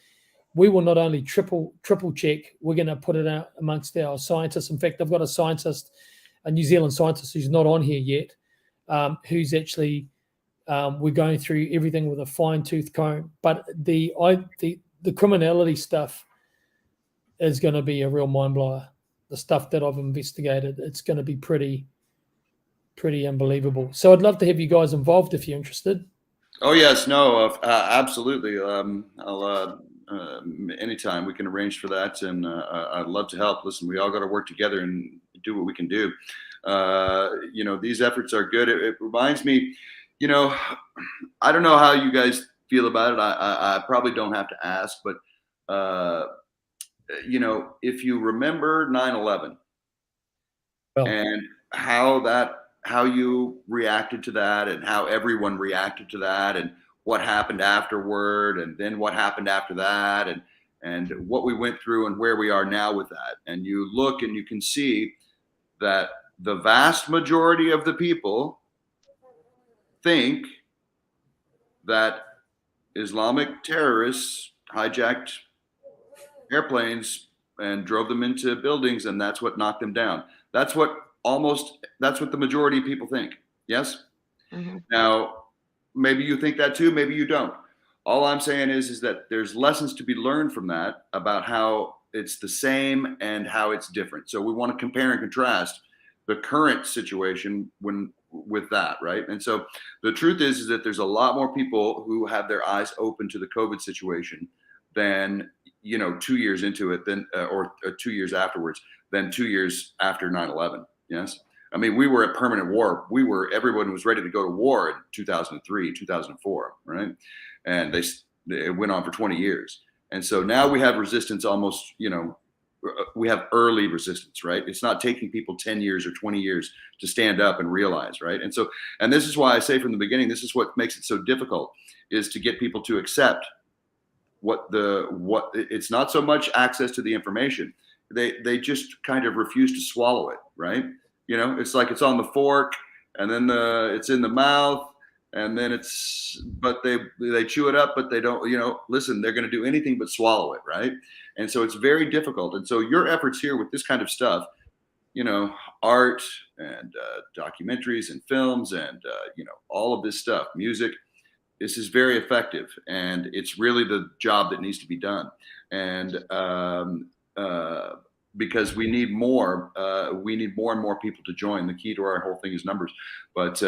Speaker 6: we will not only triple check, we're going to put it out amongst our scientists. In fact, I've got a scientist, a New Zealand scientist who's not on here yet, who's actually we're going through everything with a fine-tooth comb. But the criminality stuff is going to be a real mind blower. The stuff that I've investigated, it's going to be pretty unbelievable. So I'd love to have you guys involved if you're interested.
Speaker 5: Oh yes, no, absolutely. I'll anytime we can arrange for that, and I'd love to help. Listen, we all got to work together and do what we can do. These efforts are good. It reminds me, I don't know how you guys feel about it. I probably don't have to ask, but if you remember 9/11 and how you reacted to that, and how everyone reacted to that, and what happened afterward, and then what happened after that, and what we went through and where we are now with that. And you look and you can see that the vast majority of the people think that Islamic terrorists hijacked airplanes and drove them into buildings, and that's what knocked them down. That's what the majority of people think. Yes?
Speaker 1: Mm-hmm.
Speaker 5: Now, maybe you think that too, maybe you don't. All I'm saying is that there's lessons to be learned from that about how it's the same and how it's different. So we want to compare and contrast the current situation with that, right? And so the truth is that there's a lot more people who have their eyes open to the COVID situation than 2 years into it, or 2 years afterwards, than 2 years after 9/11. Yes. I mean, we were at permanent war. Everyone was ready to go to war in 2003, 2004, right? And it went on for 20 years. And so now we have resistance almost, we have early resistance, right? It's not taking people 10 years or 20 years to stand up and realize, right? And so, and this is why I say from the beginning, this is what makes it so difficult, is to get people to accept it's not so much access to the information. They just kind of refuse to swallow it, right? It's like it's on the fork, and then it's in the mouth, and then but they chew it up, but they don't, listen, they're going to do anything but swallow it, right? And so it's very difficult. And so your efforts here with this kind of stuff, art and documentaries and films and, all of this stuff, music, this is very effective, and it's really the job that needs to be done. And because we need more and more people to join. The key to our whole thing is numbers. But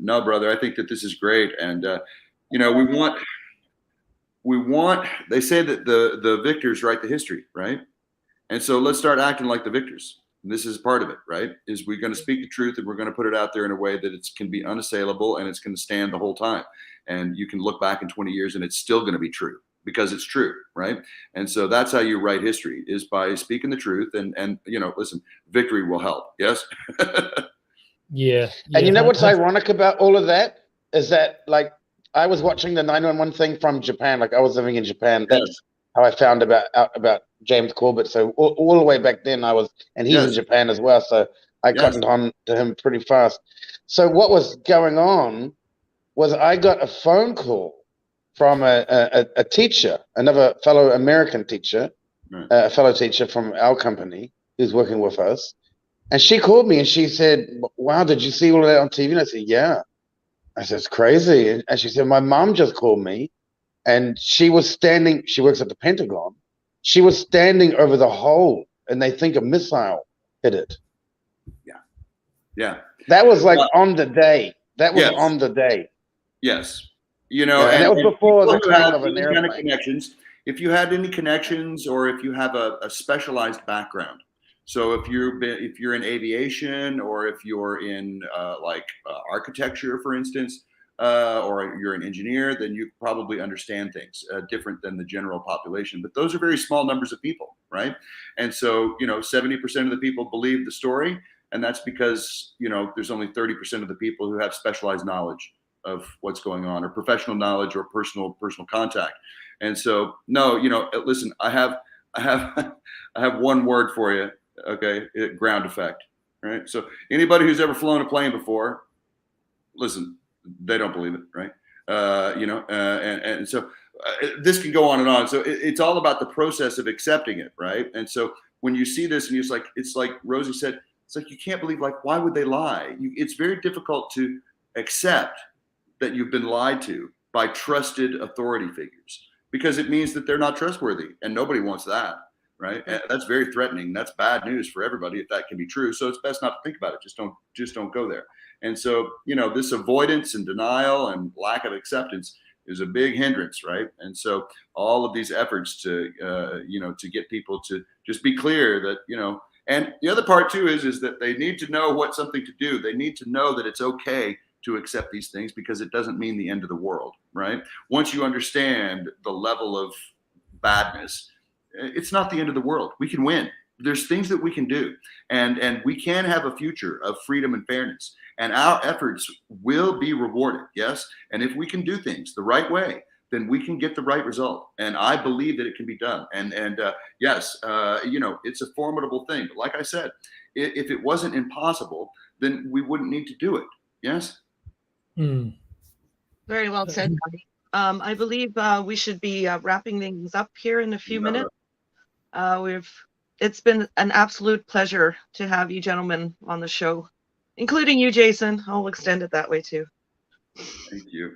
Speaker 5: no, brother, I think that this is great. And we want, they say that the victors write the history, right? And so let's start acting like the victors. And this is part of it, right? Is we're going to speak the truth, and we're going to put it out there in a way that it can be unassailable, and it's going to stand the whole time. And you can look back in 20 years and it's still going to be true, because it's true, right? And so that's how you write history, is by speaking the truth. And listen, victory will help. Yes.
Speaker 6: Yeah.
Speaker 2: And what's ironic about all of that is that, like, I was watching the 911 thing from Japan. Like, I was living in Japan. That's how I found out about James Corbett. So all the way back then and he's in Japan as well. So I cottoned on to him pretty fast. So what was going on was I got a phone call from a teacher, another fellow American teacher, a fellow teacher from our company who's working with us. And she called me and she said, "Wow, did you see all of that on TV?" And I said, "Yeah." I said, "It's crazy." And she said, "My mom just called me, and she was standing, she works at the Pentagon. She was standing over the hole, and they think a missile hit it." Yeah. That was like on the day. That was on the day.
Speaker 5: Yes.
Speaker 2: And that was before the cloud of an airplane.
Speaker 5: Kind of connections. If you had any connections, or if you have a specialized background, So if you're in aviation, or if you're in architecture, for instance, or you're an engineer, then you probably understand things different than the general population. But those are very small numbers of people, right? And so 70% of the people believe the story, and that's because there's only 30% of the people who have specialized knowledge of what's going on, or professional knowledge, or personal contact. And so listen, I have one word for you. Okay, ground effect, right? So anybody who's ever flown a plane before, listen, they don't believe it, right? And so this can go on and on. So it's all about the process of accepting it, right? And so when you see this, and it's like Rosie said, it's like you can't believe, like, why would they lie? It's very difficult to accept that you've been lied to by trusted authority figures, because it means that they're not trustworthy, and nobody wants that. Right. And that's very threatening. That's bad news for everybody if that can be true. So it's best not to think about it. Just don't go there. And so, this avoidance and denial and lack of acceptance is a big hindrance. Right. And so all of these efforts to, to get people to just be clear that, and the other part too is that they need to know what's something to do. They need to know that it's okay to accept these things, because it doesn't mean the end of the world. Right. Once you understand the level of badness, it's not the end of the world. We can win. There's things that we can do, and we can have a future of freedom and fairness, and our efforts will be rewarded. Yes. And if we can do things the right way, then we can get the right result. And I believe that it can be done. And yes, it's a formidable thing. But like I said, if it wasn't impossible, then we wouldn't need to do it. Yes.
Speaker 1: Very well said, Johnny. I believe we should be wrapping things up here in a few minutes. It's been an absolute pleasure to have you gentlemen on the show, including you, Jason. I'll extend it that way too.
Speaker 5: Thank you.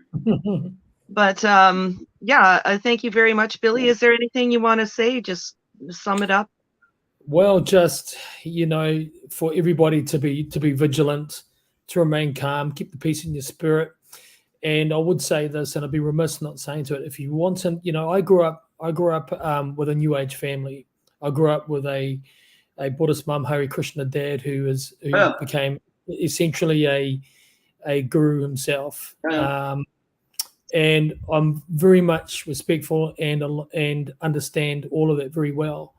Speaker 1: But thank you very much, Billy. Is there anything you want to say? Just sum it up.
Speaker 6: Well, just for everybody to be vigilant, to remain calm, keep the peace in your spirit. And I would say this, and I'd be remiss not saying to it. If you want to, I grew up with a New Age family. I grew up with a Buddhist mum, Hare Krishna dad, who became essentially a guru himself. And I'm very much respectful and understand all of that very well.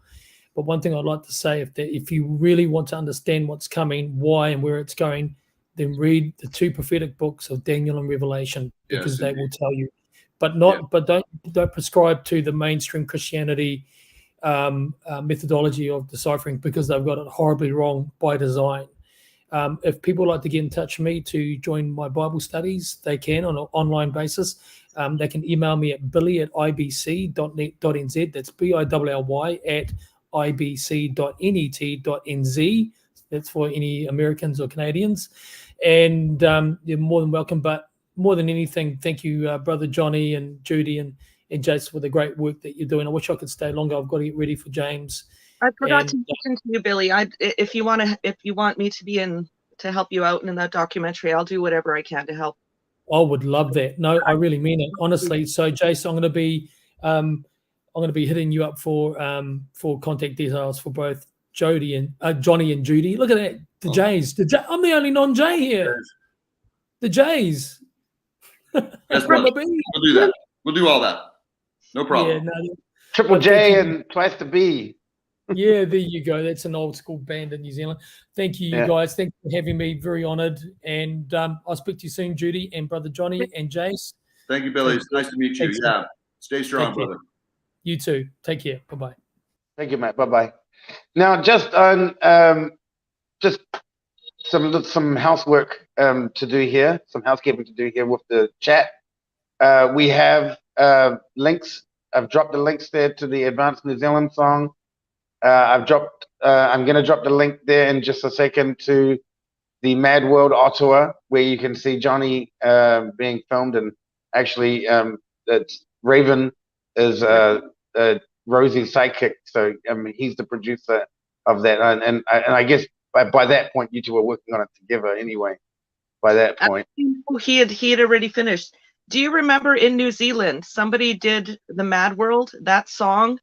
Speaker 6: But one thing I'd like to say, if you really want to understand what's coming, why and where it's going, then read the 2 prophetic books of Daniel and Revelation, because they will tell you. But don't prescribe to the mainstream Christianity methodology of deciphering, because they've got it horribly wrong by design. If people like to get in touch with me to join my Bible studies, they can on an online basis. They can email me at billy@ibc.net.nz. That's billy@ibc.net.nz. That's for any Americans or Canadians. And you're more than welcome. But more than anything, thank you, Brother Johnny and Judy and Jace, for the great work that you're doing. I wish I could stay longer. I've got to get ready for James.
Speaker 1: I forgot to mention to you, Billy. If you want me to be in to help you out in that documentary, I'll do whatever I can to help.
Speaker 6: I would love that. No, I really mean it, honestly. So, Jace, I'm going to be hitting you up for contact details for both Johnny and Judy. Look at that, the Jays. I'm the only non-J here. The Jays.
Speaker 5: Yes, we'll do that. We'll do all that. No problem.
Speaker 6: Yeah, no,
Speaker 2: Triple J and twice the B.
Speaker 6: Yeah, there you go. That's an old school band in New Zealand. Thank you, you guys. Thanks for having me. Very honoured. And I'll speak to you soon, Judy and Brother Johnny and Jace.
Speaker 5: Thank you, Billy. It's nice to meet you. Yeah. Stay strong, brother.
Speaker 6: You too. Take care. Bye-bye.
Speaker 2: Thank you, Matt. Bye-bye. Now, just on just some housework to do here, some housekeeping to do here with the chat. We have links. I've dropped the links there to the Advanced New Zealand song. I'm going to drop the link there in just a second to the Mad World Ottawa, where you can see Johnny being filmed, and actually Raven is Rosie's sidekick, so he's the producer of that, and I guess by that point you two were working on it together anyway. By that point,
Speaker 1: he had already finished. Do you remember in New Zealand somebody did the Mad World, that song,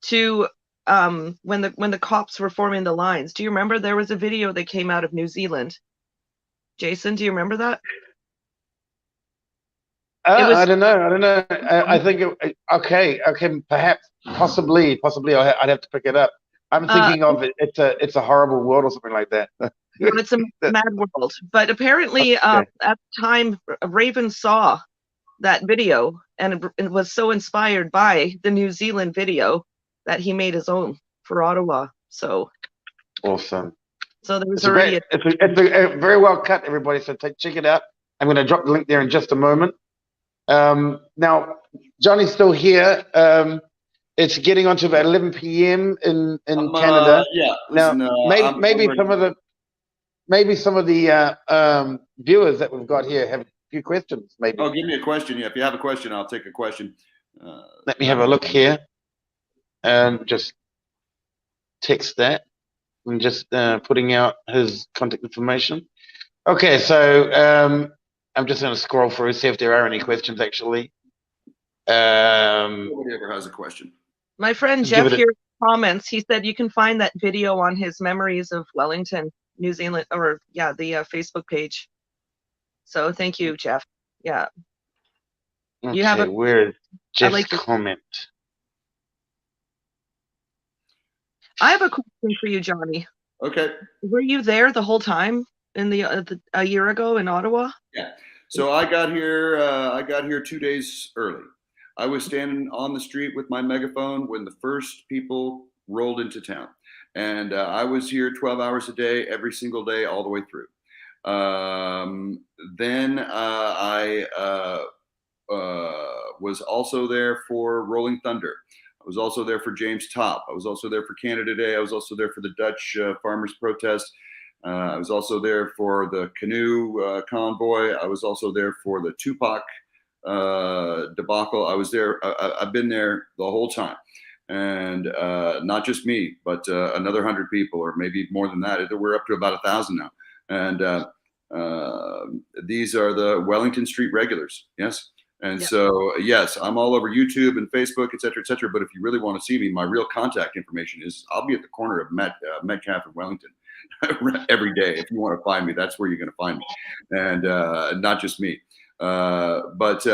Speaker 1: to when the cops were forming the lines. Do you remember there was a video that came out of New Zealand? Jason, do you remember that?
Speaker 2: I don't know. I think okay, perhaps, possibly. I'd have to pick it up. I'm thinking of it. It's a horrible world or something like that.
Speaker 1: It's a mad world. But apparently,
Speaker 2: Okay.
Speaker 1: at the time, Raven saw that video and it was so inspired by the New Zealand video that he made his own for Ottawa. So
Speaker 2: Awesome.
Speaker 1: there was
Speaker 2: It's
Speaker 1: already
Speaker 2: a very well cut, everybody. So check it out. I'm going to drop the link there in just a moment. Now, Johnny's still here. It's getting on to about 11 p.m. in Canada.
Speaker 5: Yeah.
Speaker 2: Now,
Speaker 5: Listen,
Speaker 2: maybe some of the viewers that we've got here have a few questions. Maybe.
Speaker 5: Oh, give me a question. Yeah, if you have a question, I'll take a question.
Speaker 2: Let me have a look here, and just text that. I'm just putting out his contact information. Okay, so I'm just going to scroll through, see if there are any questions, actually.
Speaker 5: Nobody ever has a question.
Speaker 1: my friend Jeff here comments. He said you can find that video on his Memories of Wellington, New Zealand, or the Facebook page. So thank you, Jeff. Yeah.
Speaker 2: Okay,
Speaker 1: You have a.
Speaker 2: where's Jeff's
Speaker 1: like this.
Speaker 2: comment?
Speaker 1: I have a question for you, Johnny.
Speaker 5: Okay.
Speaker 1: Were you there the whole time in a year ago in Ottawa?
Speaker 5: Yeah. So I got here 2 days early. I was standing on the street with my megaphone when the first people rolled into town. And I was here 12 hours a day, every single day, all the way through. Then I was also there for Rolling Thunder. I was also there for James Top. I was also there for Canada Day. I was also there for the Dutch farmers protest. I was also there for the canoe convoy. I was also there for the Tupac debacle. I was there. I've been there the whole time. And not just me, but another 100 people, or maybe more than that. We're up to about 1,000 now. And these are the Wellington Street regulars. Yes. And so, yes, I'm all over YouTube and Facebook, et cetera, et cetera. But if you really want to see me, my real contact information is I'll be at the corner of Metcalf and Wellington every day. If you want to find me, that's where you're going to find me. And not just me. But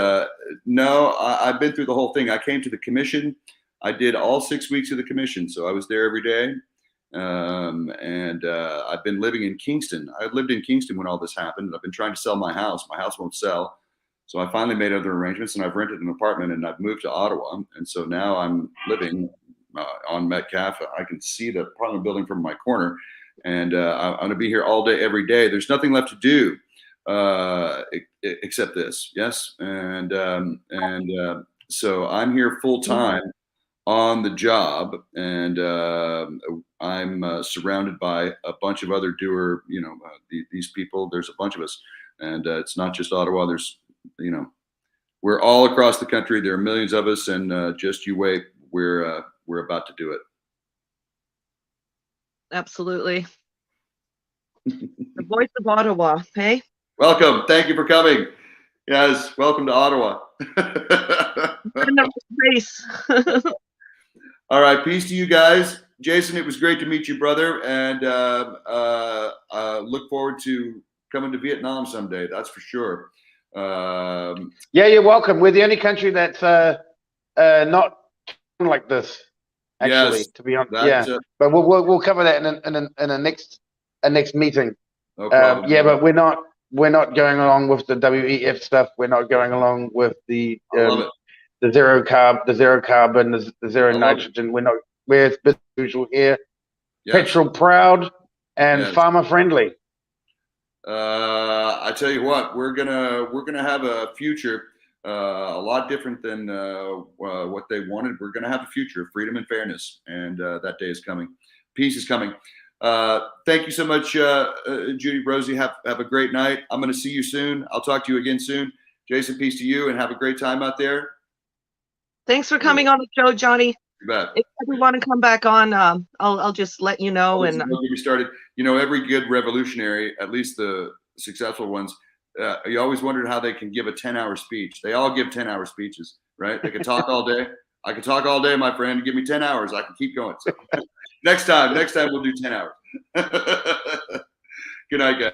Speaker 5: no, I've been through the whole thing. I came to the commission. I did all 6 weeks of the commission. So I was there every day. And I've been living in Kingston. I lived in Kingston when all this happened. I've been trying to sell my house. My house won't sell. So I finally made other arrangements, and I've rented an apartment, and I've moved to Ottawa. And so now I'm living on Metcalf. I can see the apartment building from my corner, and I'm going to be here all day, every day. There's nothing left to do except this. Yes. And so I'm here full time on the job, and I'm surrounded by a bunch of other doer, these people. There's a bunch of us, and it's not just Ottawa. There's, we're all across the country. There are millions of us, and just you wait. We're about to do it.
Speaker 1: Absolutely. The Voice of Ottawa. Hey.
Speaker 5: Welcome. Thank you for coming. Yes. Welcome to Ottawa.
Speaker 1: Race.
Speaker 5: All right. Peace to you guys. Jason, it was great to meet you, brother. And look forward to coming to Vietnam someday. That's for sure.
Speaker 2: Yeah, you're welcome. We're the only country that's not like this, actually. Yes, to be honest, but we'll cover that in a next meeting.
Speaker 5: No problem.
Speaker 2: Yeah, but we're not going along with the WEF stuff. We're not going along with the zero carbon, the zero nitrogen. We're business usual here. Yes. Petrol proud and farmer friendly.
Speaker 5: I tell you what, we're gonna have a future a lot different than what they wanted. We're gonna have a future of freedom and fairness, and that day is coming. Peace is coming. Thank you so much, Judy, Rosie. Have a great night. I'm gonna see you soon. I'll talk to you again soon. Jason, peace to you, and have a great time out there.
Speaker 1: Thanks for coming on the show, Johnny.
Speaker 5: You bet.
Speaker 1: If you want to come back on, I'll just let you know. And
Speaker 5: get me started. Every good revolutionary, at least the successful ones, you always wondered how they can give a 10-hour speech. They all give 10-hour speeches, right? They can talk all day, I can talk all day, my friend. Give me 10 hours. I can keep going. So next time we'll do 10 hours. Good night, guys.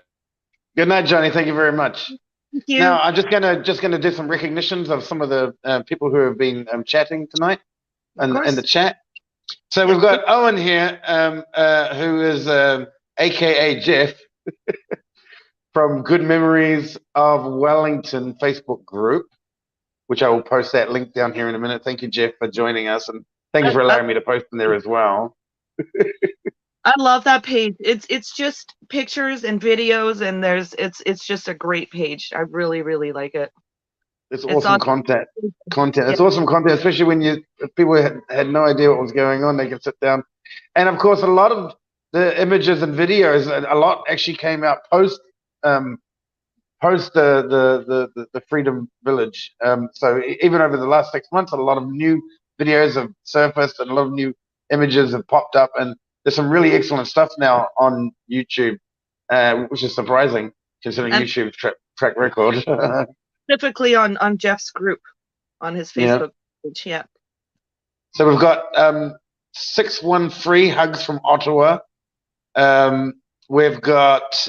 Speaker 2: Good night, Johnny. Thank you very much.
Speaker 1: Thank you.
Speaker 2: Now, I'm just gonna do some recognitions of some of the people who have been chatting tonight in the chat. So we've got Owen here, who is AKA Jeff from Good Memories of Wellington Facebook group, which I will post that link down here in a minute. Thank you, Jeff, for joining us, and thank you for allowing me to post in there as well.
Speaker 1: I love that page. It's just pictures and videos, and it's just a great page. I really, really like it.
Speaker 2: It's awesome content. It's awesome content, especially when if people had no idea what was going on. They can sit down, and of course, a lot of the images and videos, a lot actually came out post the Freedom Village. So even over the last 6 months, a lot of new videos have surfaced, and a lot of new images have popped up, and there's some really excellent stuff now on YouTube, which is surprising considering YouTube's track record.
Speaker 1: Specifically on Jeff's group, on his Facebook page. Yeah.
Speaker 2: So we've got 613 hugs from Ottawa. We've got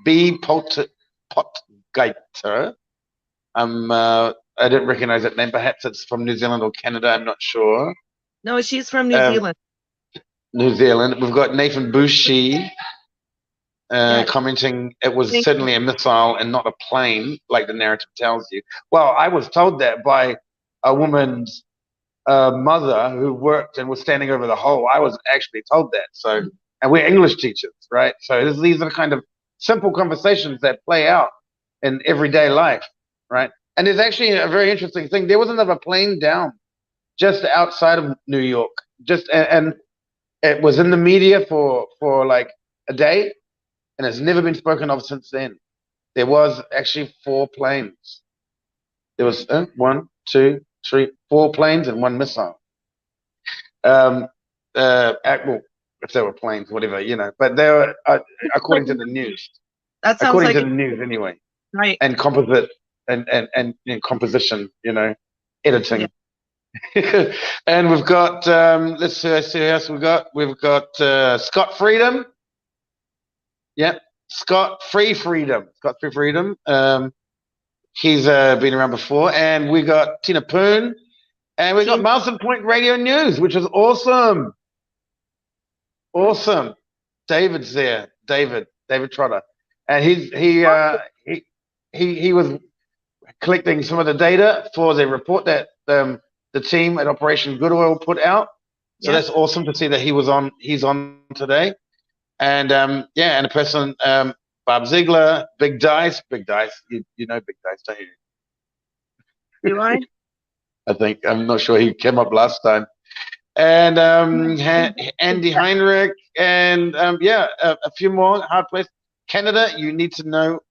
Speaker 2: B Potgater. I didn't recognize that name. Perhaps it's from New Zealand or Canada. I'm not sure.
Speaker 1: No, she's from New Zealand.
Speaker 2: New Zealand. We've got Nathan Bushi. Commenting, it was certainly a missile and not a plane, like the narrative tells you. Well, I was told that by a woman's mother who worked and was standing over the hole. I was actually told that. So, and we're English teachers, right? So these are the kind of simple conversations that play out in everyday life, right? And there's actually a very interesting thing. There was another plane down just outside of New York, and it was in the media for like a day. And it's never been spoken of since then. There was actually 4 planes. There was 1, 2, 3, 4 planes and 1 missile. Well, if there were planes, whatever, but they were according to the news.
Speaker 1: That sounds
Speaker 2: according
Speaker 1: like
Speaker 2: to the news, anyway.
Speaker 1: Right.
Speaker 2: And composite and composition, editing. Yeah. And we've got let's see who else we've got. We've got Scott Freedom. Yeah, Scott Freedom. He's been around before, and we got Tina Poon, and we got Marsden Point Radio News, which is awesome. Awesome. David's there. David Trotter, and he was collecting some of the data for the report that the team at Operation Good Oil put out. So that's awesome to see that he's on today. And and a person, Bob Ziegler, Big Dice, you know Big Dice, don't you?
Speaker 1: Do I?
Speaker 2: I think, I'm not sure, he came up last time. And Andy Heinrich, and a few more. Hard Place. Canada, you need to know.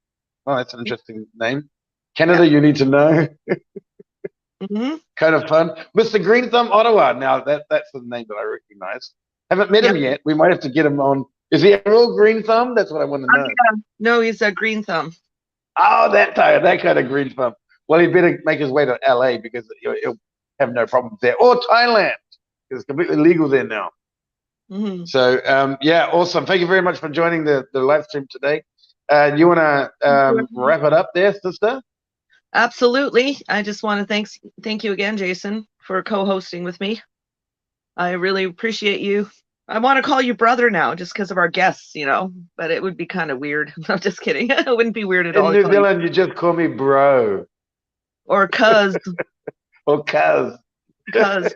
Speaker 2: Oh, that's an interesting name. Canada, you need to know. Kind of fun. Mr. Green Thumb Ottawa. Now that's the name that I recognize. Haven't met him yet. We might have to get him on. Is he a real green thumb? That's what I want to know.
Speaker 1: No, he's a green thumb.
Speaker 2: Oh, that kind of green thumb. Well, he better make his way to LA because he'll have no problems there. Or Thailand. It's completely legal there now. So, awesome. Thank you very much for joining the live stream today. You want to wrap it up there, sister?
Speaker 1: Absolutely. I just want to thank you again, Jason, for co-hosting with me. I really appreciate you. I want to call you brother now just because of our guests, but it would be kind of weird. I'm just kidding. It wouldn't be weird at all.
Speaker 2: In New Zealand, you just call me bro.
Speaker 1: Or cuz.
Speaker 2: Or cuz.
Speaker 1: Cuz.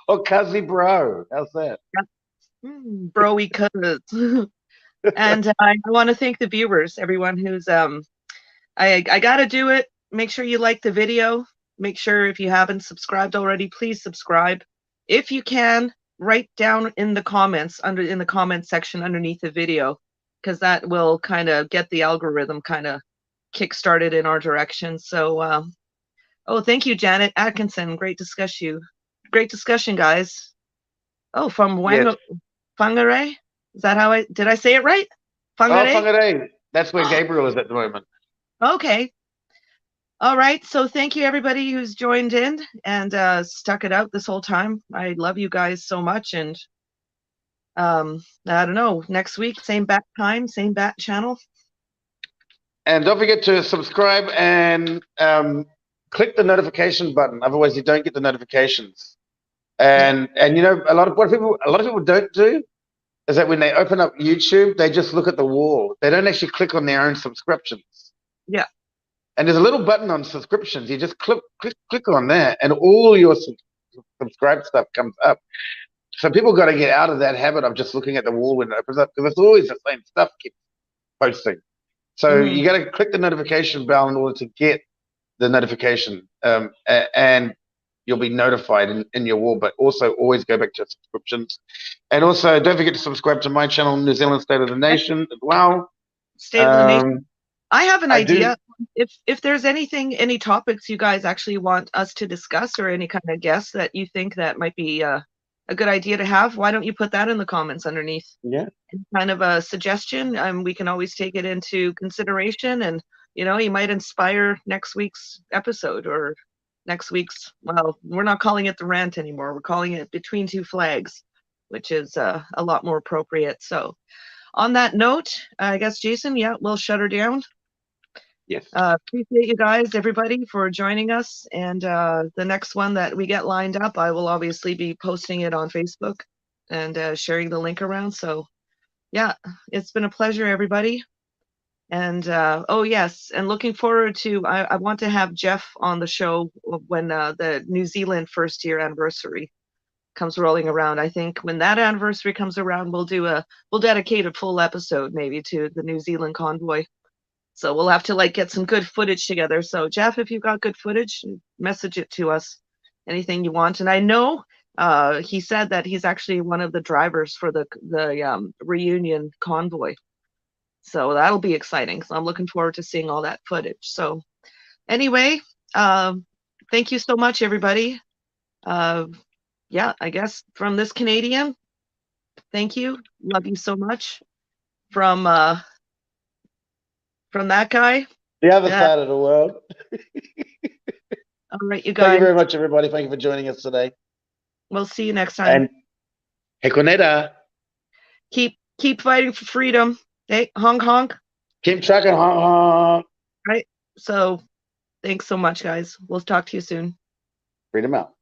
Speaker 2: Or cuzzy bro. How's that?
Speaker 1: Broy cuz. And I want to thank the viewers, everyone who's I got to do it. Make sure you like the video. Make sure if you haven't subscribed already, please subscribe. If you can, write down in the comments in the comment section underneath the video, because that will kind of get the algorithm kind of kick-started in our direction. So thank you, Janet Atkinson. Great discussion, guys. Oh, from Whangarei? Is that did I say it right? Whangarei?
Speaker 2: Oh, Whangarei. That's where Gabriel is at the moment.
Speaker 1: Okay. All right. So thank you everybody who's joined in and stuck it out this whole time. I love you guys so much. And I don't know, next week, same bat time, same bat channel.
Speaker 2: And don't forget to subscribe and click the notification button. Otherwise, you don't get the notifications. And you know, a lot of people don't do is that when they open up YouTube, they just look at the wall. They don't actually click on their own subscriptions.
Speaker 1: Yeah.
Speaker 2: And there's a little button on subscriptions. You just click on that, and all your subscribe stuff comes up. So people got to get out of that habit of just looking at the wall when it opens up, because it's always the same stuff keeps posting. So you got to click the notification bell in order to get the notification, and you'll be notified in your wall. But also always go back to subscriptions, and also don't forget to subscribe to my channel, New Zealand State of the Nation, as well.
Speaker 1: State of the Nation. I have an idea. If there's any topics you guys actually want us to discuss, or any kind of guests that you think that might be a good idea to have, why don't you put that in the comments underneath?
Speaker 2: Yeah.
Speaker 1: Kind of a suggestion. We can always take it into consideration, and you know, you might inspire next week's episode, or next week's. Well, we're not calling it the rant anymore. We're calling it Between Two Flags, which is a lot more appropriate. So, on that note, I guess Jason, yeah, we'll shut her down.
Speaker 2: Yes.
Speaker 1: Appreciate you guys, everybody, for joining us. And the next one that we get lined up, I will obviously be posting it on Facebook and sharing the link around. So, yeah, it's been a pleasure, everybody. And oh yes, and looking forward to. I want to have Jeff on the show when the New Zealand first year anniversary comes rolling around. I think when that anniversary comes around, we'll dedicate a full episode maybe to the New Zealand convoy. So we'll have to like get some good footage together. So Jeff, if you've got good footage, message it to us. Anything you want. And I know he said that he's actually one of the drivers for the reunion convoy. So that'll be exciting. So I'm looking forward to seeing all that footage. So anyway, thank you so much, everybody. Yeah, I guess from this Canadian, thank you. Love you so much. From that guy.
Speaker 2: The other side of the world.
Speaker 1: All right, you guys.
Speaker 2: Thank you very much, everybody. Thank you for joining us today.
Speaker 1: We'll see you next time.
Speaker 2: And hey, Koneda.
Speaker 1: Keep fighting for freedom. Hey, honk honk.
Speaker 2: Keep trucking, honk honk.
Speaker 1: Right. So thanks so much, guys. We'll talk to you soon.
Speaker 2: Freedom out.